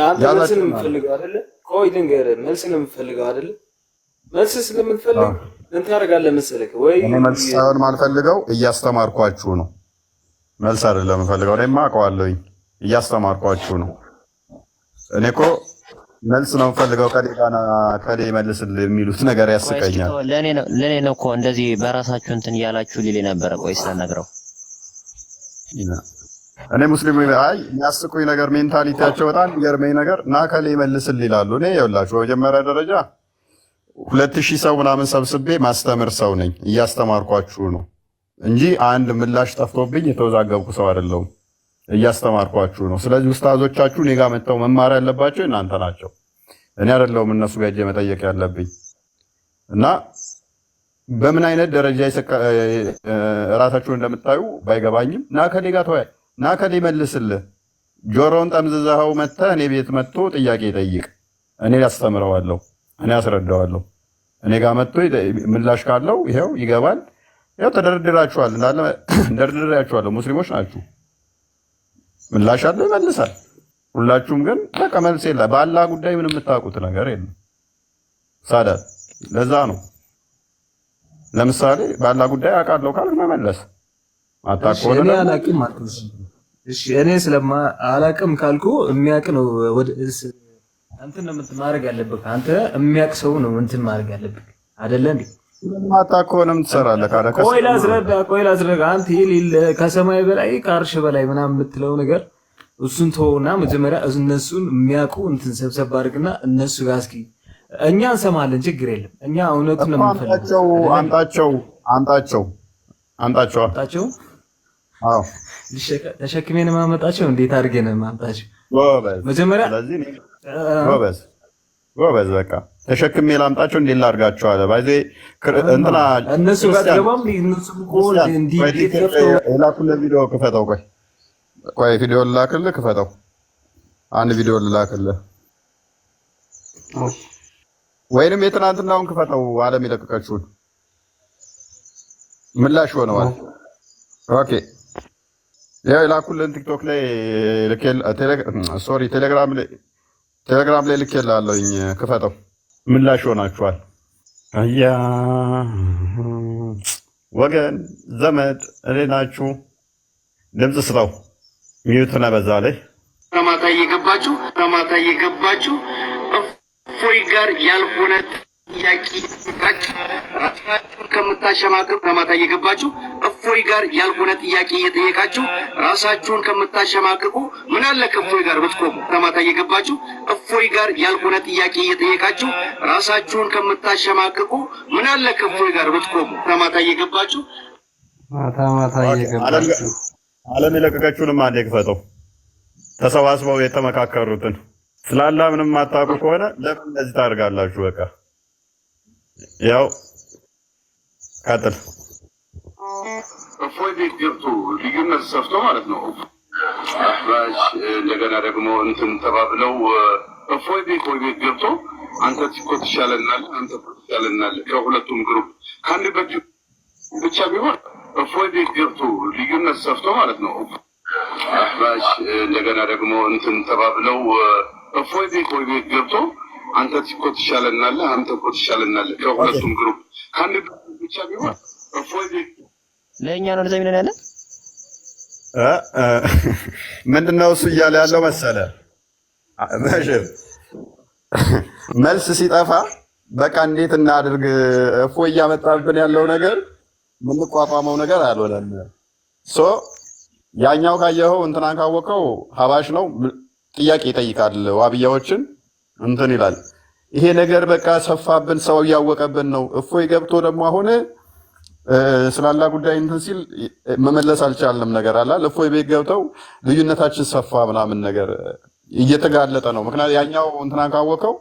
አንተ መልስን የምትፈልገው አይደል? ቆይ ልንገርህ፣ መልስን የምትፈልገው አይደል? መልስ ስለምትፈልግ ምን ታደርጋለህ መሰለህ? ወይ እኔ መልስ ሳይሆን ማልፈልገው እያስተማርኳችሁ ነው። መልስ አይደለም የምፈልገው። እኔማ አውቀዋለሁኝ እያስተማርኳችሁ ነው። እኔ እኮ መልስ ነው የምፈልገው። ከሌ መልስልህ የሚሉት ነገር ያስቀኛል። ለኔ ነው እኮ እንደዚህ በራሳችሁ እንትን እያላችሁ ሊል ነበር። ቆይ ስለነግረው እኔ ሙስሊም የሚያስቁኝ ነገር ሜንታሊቲያቸው በጣም የሚገርመኝ ነገር ና ከሌ መልስልህ ይላሉ። እኔ ይኸውላችሁ በመጀመሪያ ደረጃ 2000 ሰው ምናምን ሰብስቤ ማስተምር ሰው ነኝ። እያስተማርኳችሁ ነው እንጂ አንድ ምላሽ ጠፍቶብኝ የተወዛገብኩ ሰው አይደለሁም። እያስተማርኳችሁ ነው። ስለዚህ ኡስታዞቻችሁ እኔ ጋር መጥተው መማር ያለባቸው እናንተ ናቸው። እኔ አይደለሁም እነሱ ጋር ሄጄ መጠየቅ ያለብኝ። እና በምን አይነት ደረጃ ራሳችሁን እንደምታዩ ባይገባኝም ና ከሌ ጋር ተወያይ፣ ና ከሌ መልስልህ። ጆሮውን ጠምዝዘኸው መጥተህ እኔ ቤት መጥቶ ጥያቄ ጠይቅ። እኔ ያስተምረዋለሁ፣ እኔ ያስረዳዋለሁ። እኔ ጋር መጥቶ ምላሽ ካለው ይሄው ይገባል። ያው ተደርድራችኋል፣ እንዳለ ደርድራችኋለሁ። ሙስሊሞች ናችሁ። ምላሽ አለ ይመልሳል። ሁላችሁም ግን በቃ መልስ የለ። በአላህ ጉዳይ ምንም የምታውቁት ነገር የለም። ሳዳት ለዛ ነው ለምሳሌ በአላህ ጉዳይ አውቃለሁ ካልክ መመለስ አታቆነ እኔ አላቅም አልኩሽ። እሺ እኔ ስለማ አላቅም ካልኩ የሚያውቅ ነው ወደ እንትን ነው ማድረግ ያለብህ። አንተ የሚያውቅ ሰው ነው እንትን ማድረግ ያለብህ አይደለ እንዴ? ማታቆንም ትሰራለህ ካለ ቆይ ላስረዳ። አንተ የሌለ ከሰማይ በላይ ከአርሽ በላይ ምናምን የምትለው ነገር እሱን ተውና መጀመሪያ እነሱን የሚያውቁ እንትን ሰብሰብ አድርግና እነሱ ጋር እስኪ እኛ እንሰማለን፣ ችግር የለም። እኛ እውነቱን ነው የምንፈልገው። አምጣቸው። አዎ ተሸክሜን ማመጣቸው እንዴት አድርገን ነው ማምጣቸው? መጀመሪያ ጎበዝ በቃ ተሸክሜ ላምጣቸው። እንዴት ላድርጋቸው አለ ባይዜ እንትና እነሱ ጋር ገባም እነሱ ኮል እንዲ ላኩልህ። ቪዲዮ ክፈተው። ቆይ ቪዲዮ ልላክልህ፣ ክፈተው። አንድ ቪዲዮ ልላክልህ ወይንም የትናንትናውን ክፈተው። ዓለም የለቀቀችውን ምላሽ ሆነዋል። ኦኬ ያው ላኩልህ ቲክቶክ ላይ ቴሌግራም ላይ ልኬልሃለሁኝ። ክፈተው። ምላሽ ሆናችኋል። አያ ወገን ዘመድ እኔ ናችሁ። ድምፅ ስጠው። ሚዩት ነው በዛ ላይ ረማታ እየገባችሁ እፎይ ጋር ያልሆነ ራሳችሁን ከምታሸማቅቁ ከማታ እየገባችሁ እፎይ ጋር ያልሆነ ጥያቄ እየጠየቃችሁ ራሳችሁን ከምታሸማቅቁ ምን አለ ከእፎይ ጋር ብትቆሙ። ከማታ እየገባችሁ እፎይ ጋር ያልሆነ ጥያቄ እየጠየቃችሁ ራሳችሁን ከምታሸማቅቁ ምን አለ ከእፎይ ጋር ብትቆሙ። ከማታ እየገባችሁ ማታ እየገባችሁ ዓለም የለቀቀችውንም አንዴ ክፈተው። ተሰባስበው የተመካከሩትን ስላላ ምንም ማታውቁ ከሆነ ለምን እንደዚህ ታደርጋላችሁ? በቃ ያው ቀጥል። እፎይ ቤት ገብቶ ልዩነት ሰፍቶ ማለት ነው። አህባሽ እንደገና ደግሞ እንትን ተባብለው እፎይ ቤት ገብቶ አንተ እኮ ትሻለናለህ፣ አንተ እኮ ትሻለናለህ ከሁለቱም ግሩፕ ከአንድ በጅ ብቻ ቢሆን እፎይ ቤት ገብቶ ልዩነት ሰፍቶ ማለት ነው። አህባሽ እንደገና ደግሞ እንትን ተባብለው እፎይ ቤት ገብቶ አንተ እኮ ትሻለናለህ፣ አንተ እኮ ትሻለናለህ ከሁለቱም ግሩፕ ከአንድ ብቻ ቢሆን እፎይ ቤት ለእኛ ነው እንደዛ የሚለን ያለ ምንድነው እሱ እያለ ያለው መሰለ መልስ ሲጠፋ በቃ እንዴት እናድርግ እፎይ እያመጣብን ያለው ነገር የምንቋቋመው ነገር አልሆነም። ሶ ያኛው ካየኸው እንትናን ካወቀው ሀባሽ ነው ጥያቄ ይጠይቃል። ዋብያዎችን እንትን ይላል። ይሄ ነገር በቃ ሰፋብን፣ ሰው እያወቀብን ነው። እፎይ ገብቶ ደግሞ አሁን ስላላ ጉዳይ እንትን ሲል መመለስ አልቻልንም ነገር አላል። እፎይ ቤት ገብተው ልዩነታችን ሰፋ ምናምን ነገር እየተጋለጠ ነው። ምክንያት ያኛው እንትናን ካወቀው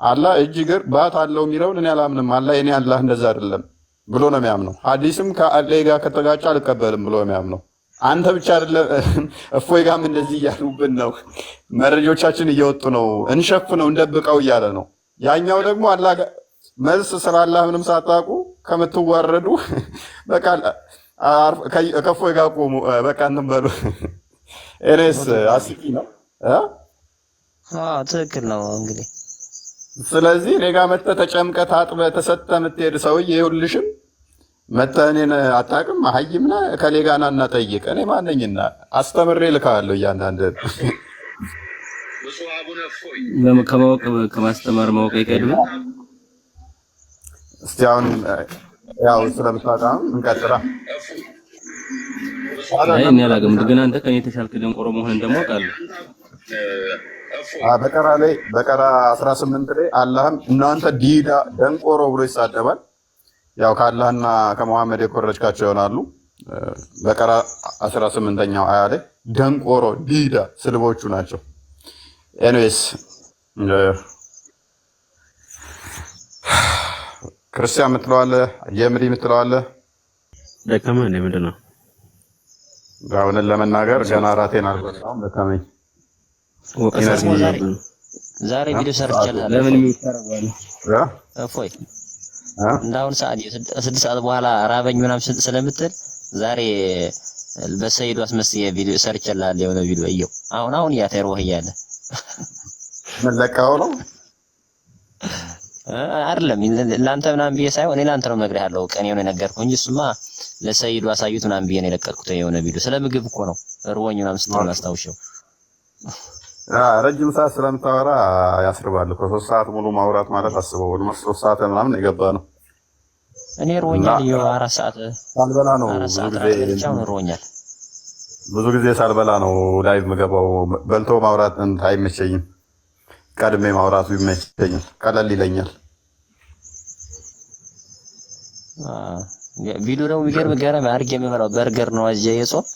አላህ እጅ እግር ባት አለው የሚለውን እኔ አላምንም። አላህ የኔ አላህ እንደዛ አይደለም ብሎ ነው የሚያምነው። ሐዲስም ከአላህ ጋር ከተጋጨ አልቀበልም ብሎ ነው የሚያምነው። አንተ ብቻ አይደለም እፎይ ጋርም እንደዚህ እያሉብን ነው። መረጃዎቻችን እየወጡ ነው። እንሸፍነው እንደብቀው እያለ ነው። ያኛው ደግሞ አላህ መልስ ስለ አላህ ምንም ሳታውቁ ከምትዋረዱ በቃ ከእፎይ ጋር ቆሙ። በቃ እንትን በሉ። ኤሬስ አስቂ ነው። ትክክል ነው እንግዲህ። ስለዚህ እኔ ጋር መተህ ተጨምቀህ ታጥበህ ተሰጥተህ የምትሄድ ሰውዬ ይኸውልሽም መተህ እኔን አታውቅም መሀይም ነህ ከሌ ጋር ና እና ጠይቅ። እኔ ማነኝና አስተምሬ ልካለሁ እያንዳንድህን ከማወቅ ከማስተማር ማወቅ አይቀድም። እስቲ አሁን ያው ስለምታውቃም እንቀጥላ። አይ እኔ አላውቅም፣ ግን አንተ ከኔ የተሻልክ ደንቆሮ መሆን ደግሞ አውቃለሁ። በቀራ 18 ላይ አላህም እናንተ ዲዳ ደንቆሮ ብሎ ይሳደባል። ያው ከአላህና ከመሐመድ የኮረጅካቸው ይሆናሉ። በቀራ 18ኛው አያ ላይ ደንቆሮ ዲዳ ስልቦቹ ናቸው። ኤኒዌይስ ክርስቲያን የምትለዋለህ የምሪ የምትለዋለህ ደከመ እንደ ምንድን ነው? እውነት ለመናገር ገና ራቴን አልበላሁም፣ ደከመኝ። ዛሬ ቪዲዮ ሰርቻለሁ። ለምን የሚታረጋለ እፎይ እንዳሁን ሰዓት 6 ሰዓት በኋላ ራበኝ ምናምን ስለምትል ዛሬ በሰይዱ አስመስዬ ቪዲዮ ሰርቻለሁ። የሆነ ቪዲዮ እየው አሁን ያተርወህ እያለ ምን ለቃው ነው አይደለም ለአንተ ምናምን ብዬ ሳይሆን እኔ ለአንተ ነው የምነግርህ ያለው ቀን የሆነ ነገርኩህ እንጂ እሱማ ለሰይዱ አሳዩት ምናምን ብዬ ነው የለቀቅኩት። የሆነ ቪዲዮ ስለ ምግብ እኮ ነው እርቦኝ ምናምን ስትል አስታውሽው። ረጅም ሰዓት ስለምታወራ ያስርባል እኮ 3 ሰዓት ሙሉ ማውራት ማለት አስበው ወደ 3 ሰዓት ምናምን የገባ ነው። እኔ እርቦኛል። ይኸው 4 ሰዓት ሳልበላ ነው ብዙ ጊዜ ሳልበላ ነው ላይቭ የምገባው። በልቶ ማውራት አይመቸኝም። ቀድሜ ማውራቱ ይመቸኛል፣ ቀለል ይለኛል። ቪዲዮ ደግሞ የሚገርም ገረም አድርጌ የምበላው በርገር ነው። አጀ የጾም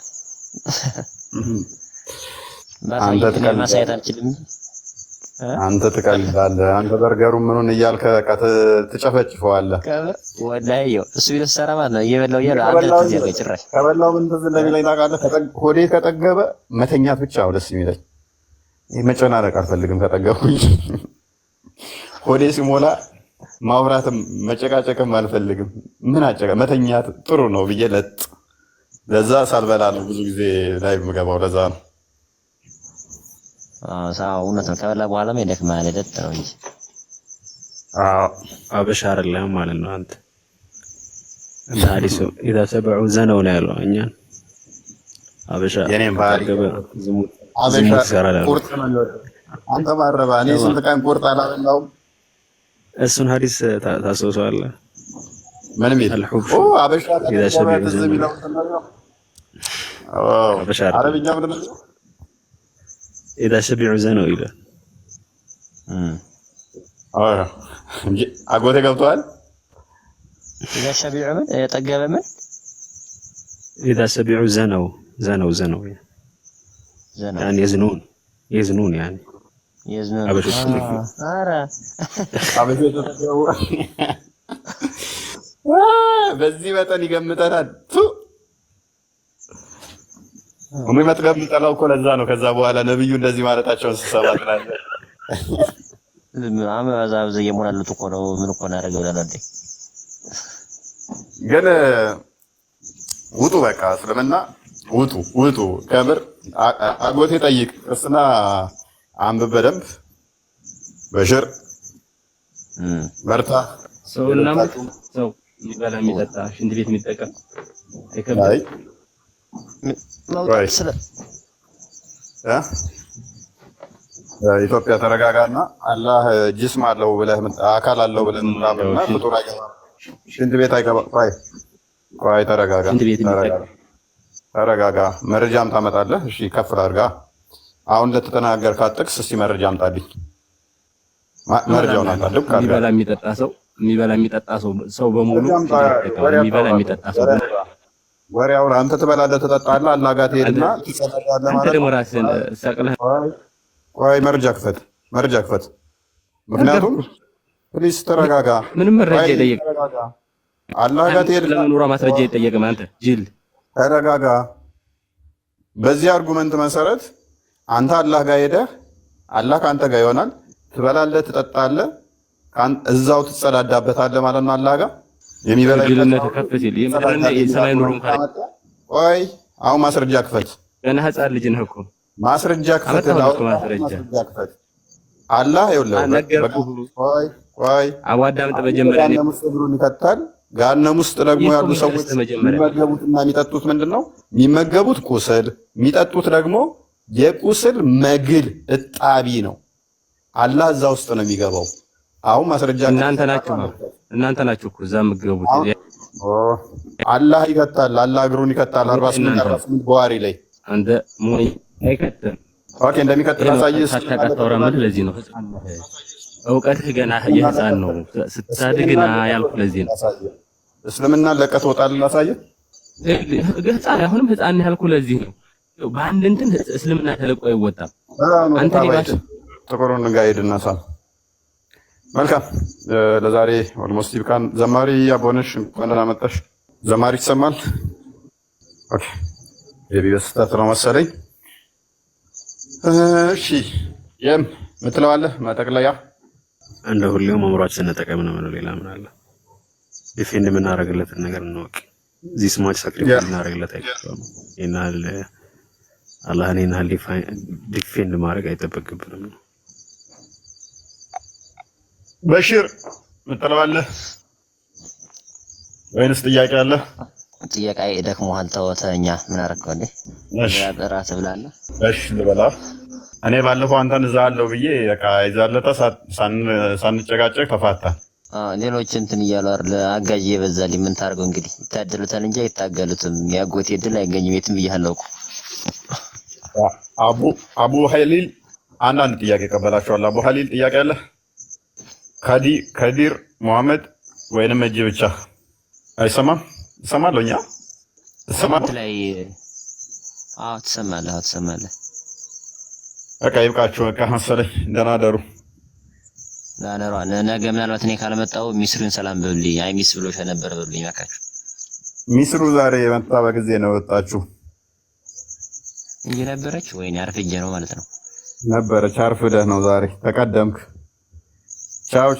ማሳየት አልችልም። አንተ ትቀልዳለህ። አንተ በርገሩን ምኑን እያልክ ትጨፈጭፈዋለህ። ወላሂ እሱ ቪዲዮ ሰራ ማለት ነው እየበላው አንተ ጭራሽ ከበላው ምን ትዝ እንደሚለኝ ታውቃለህ? ሆዴ ከጠገበ መተኛት ብቻ ነው ደስ የሚለኝ። መጨናነቅ አልፈልግም። ከጠገቡኝ ሆዴ ሲሞላ ማውራትም መጨቃጨቅም አልፈልግም። ምን መተኛት ጥሩ ነው ብዬ ለዛ ሳልበላ ነው ብዙ ጊዜ ላይ የምገባው። ለዛ ነው እውነት ነው። ከበላ በኋላ ይደክማል ነው እንጂ አበሻ አይደለም ማለት ነው። አንተ እንደ ሐዲሱ ኢዛ ሰበዑ ዘነው ነው ያለው። እኛን አበሻ የኔም ባህሪ አበሻ ቁርጥ ነው የሚወደው። አንተ ማረባ እኔ ስንት ቀን ቁርጥ አላበላሁም። እሱን ሐዲስ ታስታውሰዋለህ? ምንም ይል ኦ አበሻ ተዘሚለው አረብኛ ምንድን ነው? إذا شبعوا زنوا إلى አጎቴ ገብቷል። إذا شبعوا من يطقب من إذا شبعوا زنوا يعني يزنون يعني አበሾች በዚህ መጠን ይገምተናል። የሚመጥገብ የሚጠላው እኮ ለዛ ነው። ከዛ በኋላ ነብዩ እንደዚህ ማለታቸውን ስሰማ ትላለህ አመዛዝ የሞላሉት እኮ ነው። ምን እኮ ነው ያደረገው ለነዴ ግን ውጡ፣ በቃ እስልምና ውጡ። ከምር አጎቴ ጠይቅ ክርስትና አንብብ በደንብ በሽር በርታ። ሰውና ሰው የሚበላ የሚጠጣ ሽንት ቤት የሚጠቀም አይከብድም። ኢትዮጵያ ተረጋጋና አላህ ጅስም አለው ብለህ አካል አለው ብለህ ምናምንና ፍጡር አይገባም፣ ሽንት ቤት አይገባም። ቆይ ተረጋጋ። መረጃም ታመጣለህ። እሺ ከፍ አድርጋ። አሁን ለተተናገርካት ጥቅስ እስቲ መረጃ አምጣልኝ። መረጃውን አምጣልኝ። የሚበላ የሚጠጣ ሰው በሙሉ የሚበላ የሚጠጣ ሰው ወሬውን አንተ ትበላለህ፣ ትጠጣለህ፣ አላህ ጋር ትሄድና ትጸልያለህ ማለት ደግሞ ራስህን ሰቅለህ ቆይ መረጃ ክፈት። ምክንያቱም ፕሊስ ተረጋጋ። ምንም መረጃ ይጠየቅ አላህ ጋር ትሄድና ለኑሮ ማስረጃ ይጠየቅም። አንተ ጅል ተረጋጋ። በዚህ አርጉመንት መሰረት አንተ አላህ ጋር ሄደህ አላህ ከአንተ ጋር ይሆናል። ትበላለህ፣ ትጠጣለህ፣ እዛው ትጸዳዳበታለህ ማለት ነው። አላህ ጋር የሚበላ ጅልነት ከፍ ሲል የሰማይ ኑሮ እንኳን ቆይ አሁን ማስረጃ ክፈት። ገና ህፃን ልጅ ነህ እኮ ማስረጃ ክፈት። አላህ ይኸውልህ ቆይ አዋዳምጥ መጀመሪያ ገሃነም ውስጥ እግሩን ይከታል። ገሃነም ውስጥ ደግሞ ያሉ ሰዎች የሚመገቡትና የሚጠጡት ምንድን ነው? የሚመገቡት ቁስል፣ የሚጠጡት ደግሞ የቁስል መግል እጣቢ ነው። አላህ እዛ ውስጥ ነው የሚገባው። አሁን ማስረጃ እናንተ ናችሁ እኮ እዛ የምትገቡት። አላህ ይከታል። አላህ እግሩን ይከታል። 48 በዋሪ ላይ አንተ ሞኝ አይከተም። ኦኬ እንደሚከተል አሳይህ። ታውራምድ ለዚህ ነው እውቀትህ ገና የህፃን ነው። ስትሳድግና ያልኩ ለዚህ ነው። እስልምና ለቀህ ትወጣለህ። አሳይህ። ህፃን አሁንም ህፃን ያልኩ ለዚህ ነው። በአንድ እንትን እስልምና ተለቆ አይወጣም። አንተ ሊባሽ ጥቁሩን ጋር ሄድና ሳም መልካም። ለዛሬ ኦልሞስት ይብቃን። ዘማሪ አቦነሽ እንኳን ደህና መጣሽ። ዘማሪ ይሰማል? ኦኬ የቢበስታት ነው መሰለኝ። እሺ ምትለዋለህ መጠቅለያ? እንደ ሁሌው መምሯችን ተጠቀም ነው። ሌላ ምን አለ? ዲፌንድ የምናደርግለትን ነገር እንወቅ። እዚህ ስማች ሳክሪፋይስ እናደርግለት አይገባም። ይናል አላህን ይናል ዲፌንድ ማድረግ አይጠበቅብንም ነው። በሽር ምትለዋለህ ወይንስ ጥያቄ አለ? ጥያቄ ደክሞሃል፣ ተወተኛ ምን አደረከው እንዴ? ራስ ብላለህ። እሺ ልበላ። እኔ ባለፈው አንተን እዛ አለው ብዬ በቃ ይዛለታ ሳንጨቃጨቅ ተፋታን። ሌሎች እንትን እያሉ አይደል አጋዥ የበዛልኝ። ምን ታርገው እንግዲህ ይታደሉታል እንጂ አይታገሉትም። ያጎቴ ድል አይገኝም የትም ብያለሁ እኮ። አቡ ሀሊል አንዳንድ ጥያቄ ቀበላችኋል። አቡ ሀሊል ጥያቄ አለ? ከዲር ሙሐመድ ወይንም እጅ ብቻ አይሰማም? ትሰማለህ? እኛ ትሰማለህ ላይ ትሰማለህ። በቃ ይብቃችሁ። በቃ መሰለኝ ደህና ደሩ። ነገ ምናልባት እኔ ካልመጣሁ ሚስሩን ሰላም በሉልኝ። አይ ሚስ ብሎሽ ነበር በሉልኝ እባካችሁ። ሚስሩ ዛሬ የመጣ በጊዜ ነው የወጣችሁ እንጂ ነበረች ወይኔ አርፍጄ ነው ማለት ነው። ነበረች። አርፍደህ ነው ዛሬ ተቀደምክ። ቻው